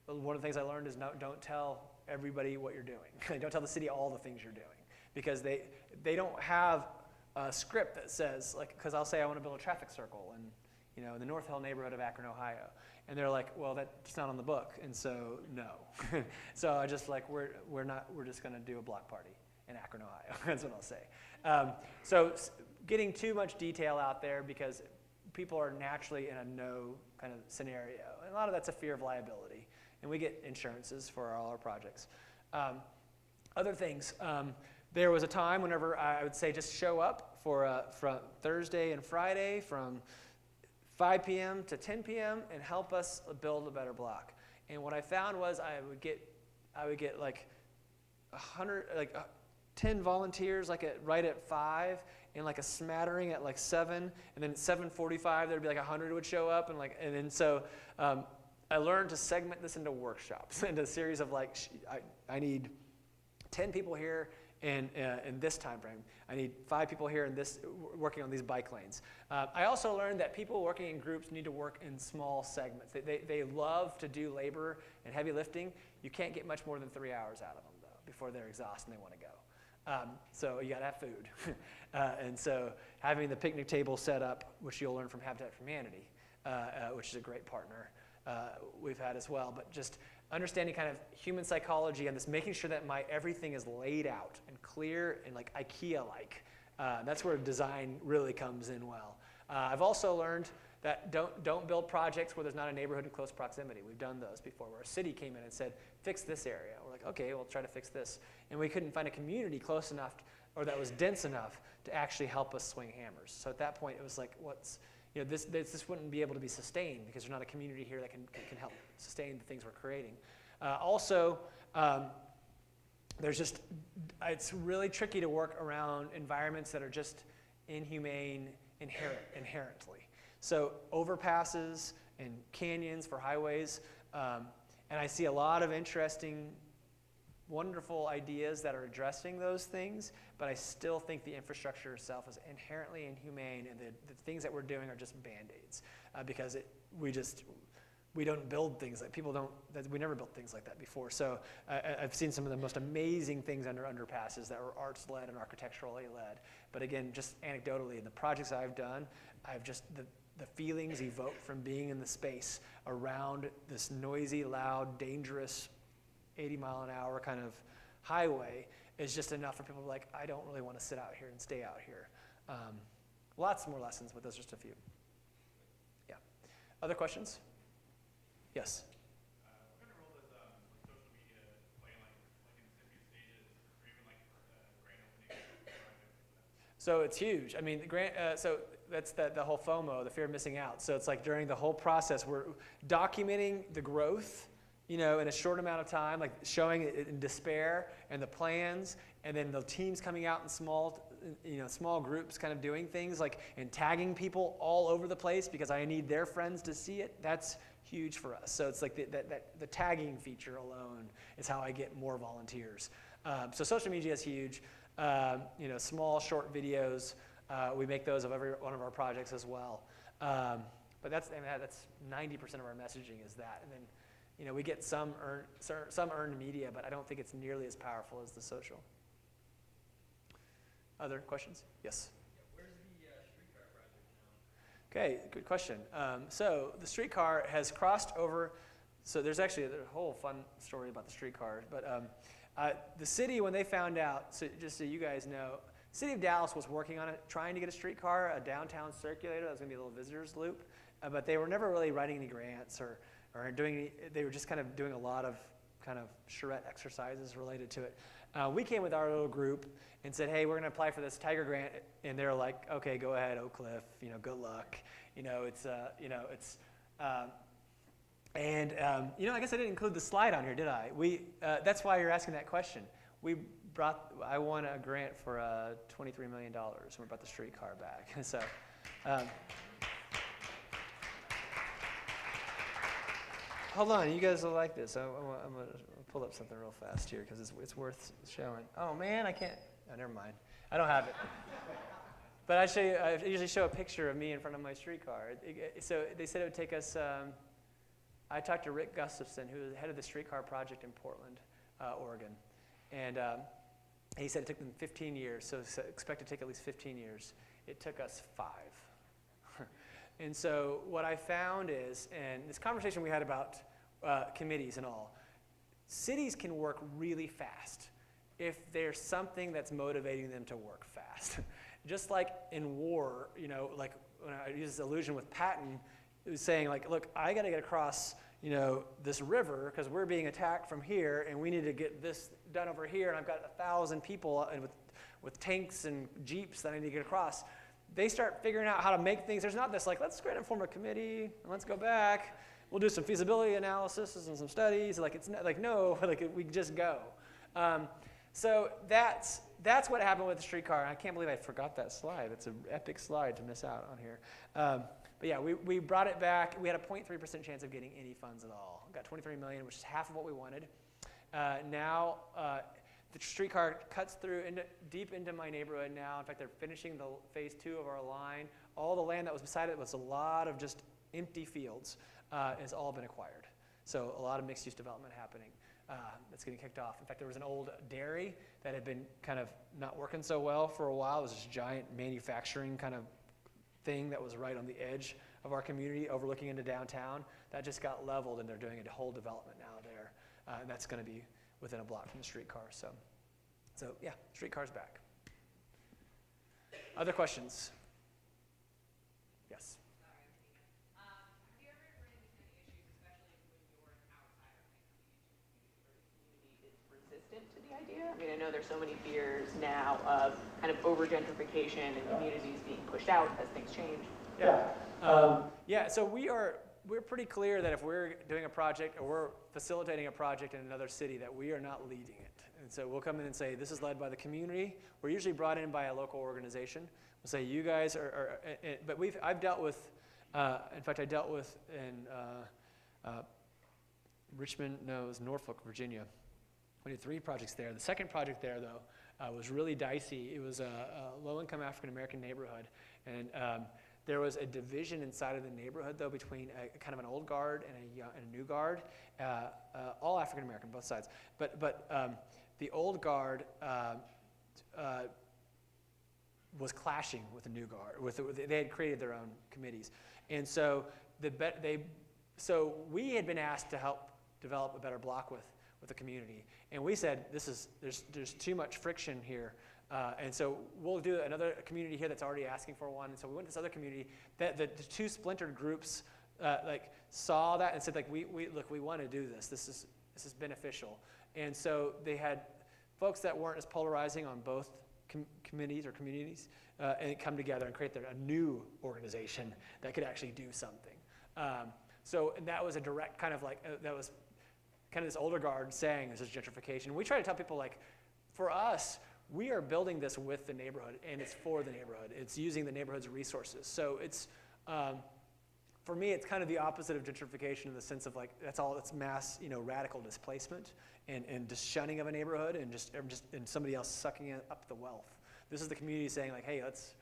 one of the things I learned is don't tell everybody what you're doing. Don't tell the city all the things you're doing, because they don't have a script that says, like, because I'll say I want to build a traffic circle in the North Hill neighborhood of Akron, Ohio. And they're like, well, that's not on the book, and so no. So I just like, we're just going to do a block party in Akron, Ohio. That's what I'll say. So getting too much detail out there, because people are naturally in a no kind of scenario. And a lot of that's a fear of liability, and we get insurances for all our projects. Other things, there was a time whenever I would say just show up from Thursday and Friday from 5 p.m. to 10 p.m. and help us build a better block. And what I found was I would get like 10 volunteers right at 5, and like a smattering at like 7, and then at 7:45 there'd be like 100 would show up, and then so I learned to segment this into workshops, into a series of like, I need 10 people here in this time frame. I need 5 people here in this, working on these bike lanes. I also learned that people working in groups need to work in small segments. They love to do labor and heavy lifting. You can't get much more than 3 hours out of them, though, before they're exhausted and they want to go. So you gotta have food. And so having the picnic table set up, which you'll learn from Habitat for Humanity, which is a great partner we've had as well, but just understanding kind of human psychology and this, making sure that everything is laid out and clear and like IKEA-like. That's where design really comes in well. I've also learned that don't build projects where there's not a neighborhood in close proximity. We've done those before, where a city came in and said, fix this area. We're like, okay, we'll try to fix this. And we couldn't find a community close enough or that was dense enough to actually help us swing hammers. So at that point, it was like, this wouldn't be able to be sustained because there's not a community here that can help sustain the things we're creating. It's really tricky to work around environments that are just inhumane inherently. So overpasses and canyons for highways, and I see a lot of interesting, wonderful ideas that are addressing those things, but I still think the infrastructure itself is inherently inhumane, and the things that we're doing are just Band-Aids, because we don't build things like, we never built things like that before. So I've seen some of the most amazing things under underpasses that were arts-led and architecturally led. But again, just anecdotally, in the projects I've done, the feelings evoked from being in the space around this noisy, loud, dangerous 80-mile-an-hour kind of highway is just enough for people to be like, I don't really want to sit out here and stay out here. Lots more lessons, but those are just a few. Other questions? Yes. What kind of role does social media play in like incipient stages or even like grand opening projects? So it's huge. I mean, so that's the whole FOMO, the fear of missing out. So it's like during the whole process, we're documenting the growth, in a short amount of time, like showing it in despair and the plans, and then the teams coming out in small groups, kind of doing things like and tagging people all over the place because I need their friends to see it. That's huge for us. So it's like the tagging feature alone is how I get more volunteers. So social media is huge. Small short videos. We make those of every one of our projects as well. But that's 90% of our messaging is that. And then, we get some earned media, but I don't think it's nearly as powerful as the social. Other questions? Yes. Yeah, where's the streetcar project now? Okay, good question. So the streetcar has crossed over. So there's actually a whole fun story about the streetcar. But the city, when they found out, so just so you guys know, the city of Dallas was working on it, trying to get a streetcar, a downtown circulator. That was going to be a little visitors loop. But they were never really writing any grants or doing any, they were just kind of doing a lot of kind of charrette exercises related to it. We came with our little group and said, hey, we're going to apply for this Tiger grant. And they're like, okay, go ahead, Oak Cliff, good luck. I guess I didn't include the slide on here, did I? That's why you're asking that question. I won a grant for $23 million when we brought the streetcar back. So, hold on, you guys will like this. I'm going to pull up something real fast here because it's worth showing. Oh man, I can't. Oh, never mind. I don't have it. But I usually show a picture of me in front of my streetcar. So they said it would take us. I talked to Rick Gustafson, who is the head of the streetcar project in Portland, Oregon, and he said it took them 15 years. So expect to take at least 15 years. It took us 5. And so what I found is, and this conversation we had about committees and all, cities can work really fast if there's something that's motivating them to work fast. Just like in war, like when I use this illusion with Patton, it was saying like, look, I got to get across, this river because we're being attacked from here, and we need to get this done over here, and I've got 1,000 people with tanks and jeeps that I need to get across. They start figuring out how to make things. There's not this like, let's create and form a committee, and let's go back. We'll do some feasibility analysis and some studies. Like it's not, like no, like we just go. So that's what happened with the streetcar. I can't believe I forgot that slide. It's an epic slide to miss out on here. But yeah, we brought it back. We had a 0.3% chance of getting any funds at all. We got $23 million, which is half of what we wanted. Now the streetcar cuts through deep into my neighborhood now. In fact, they're finishing the phase 2 of our line. All the land that was beside it was a lot of just empty fields. Has all been acquired. So a lot of mixed-use development happening. That's getting kicked off. In fact, there was an old dairy that had been kind of not working so well for a while. It was this giant manufacturing kind of thing that was right on the edge of our community, overlooking into downtown. That just got leveled, and they're doing a whole development now there. And that's going to be within a block from the streetcar. So yeah, streetcar's back. Other questions? Yes. To the idea? I mean, I know there's so many fears now of kind of over-gentrification and communities being pushed out as things change. Yeah, so we're pretty clear that if we're doing a project or we're facilitating a project in another city, that we are not leading it. And so we'll come in and say, this is led by the community. We're usually brought in by a local organization. We'll say, you guys but I've dealt with, in fact, I dealt with in Norfolk, Virginia. We did 3 projects there. The second project there, though, was really dicey. It was a low-income African-American neighborhood, and there was a division inside of the neighborhood, though, between kind of an old guard and a new guard, all African-American, both sides. But the old guard was clashing with the new guard. They had created their own committees, and so so we had been asked to help develop a better block with the community. And we said, there's too much friction here. And so we'll do another community here that's already asking for one. And so we went to this other community. The 2 splintered groups like saw that and said like, we look, we want to do this. This is beneficial. And so they had folks that weren't as polarizing on both committees or communities and come together and create a new organization that could actually do something. So and that was a direct kind of like, that was kind of this older guard saying this is gentrification. We try to tell people like, for us, we are building this with the neighborhood and it's for the neighborhood. It's using the neighborhood's resources. So it's, for me, it's kind of the opposite of gentrification in the sense of like, it's mass, radical displacement and just shunning of a neighborhood and just somebody else sucking up the wealth. This is the community saying like, hey, let's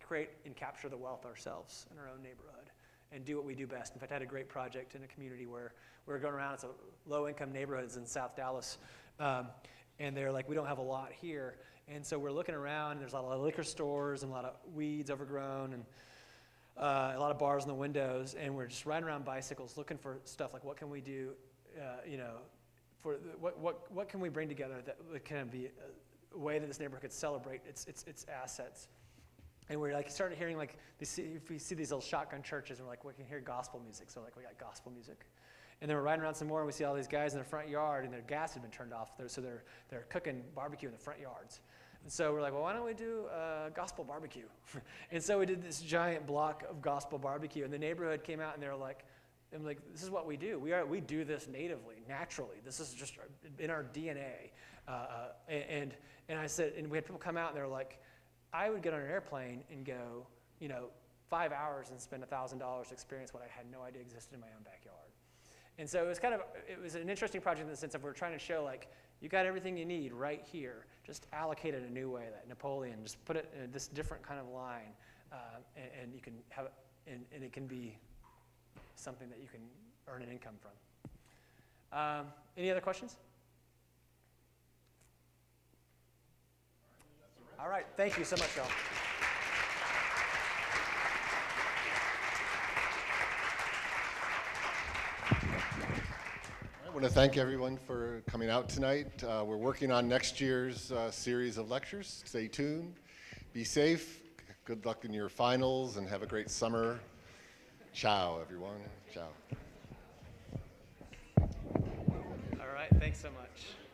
create and capture the wealth ourselves in our own neighborhood and do what we do best. In fact, I had a great project in a community where we were going around, it's a low-income neighborhoods in South Dallas, and they're like, we don't have a lot here. And so we're looking around, and there's a lot of liquor stores and a lot of weeds overgrown, and a lot of bars in the windows, and we're just riding around bicycles looking for stuff like, what can we do, what can we bring together that can be a way that this neighborhood could celebrate its assets. And we're like started hearing like, if we see these little shotgun churches, and we're like, we can hear gospel music. So like we got gospel music. And then we're riding around some more and we see all these guys in their front yard and their gas had been turned off. So they're cooking barbecue in the front yards. And so we're like, well, why don't we do gospel barbecue? And so we did this giant block of gospel barbecue, and the neighborhood came out and they're like, I'm like, this is what we do. We do this natively, naturally. This is just in our DNA. And I said, and we had people come out and they're like, I would get on an airplane and go, 5 hours and spend $1,000 to experience what I had no idea existed in my own backyard. And so it was an interesting project in the sense of we're trying to show like, you got everything you need right here. Just allocate it a new way. That Napoleon, just put it in this different kind of line, and you can have it, and it can be something that you can earn an income from. Any other questions? All right, thank you so much, y'all. I want to thank everyone for coming out tonight. We're working on next year's series of lectures. Stay tuned. Be safe. Good luck in your finals and have a great summer. Ciao, everyone. Ciao. All right, thanks so much.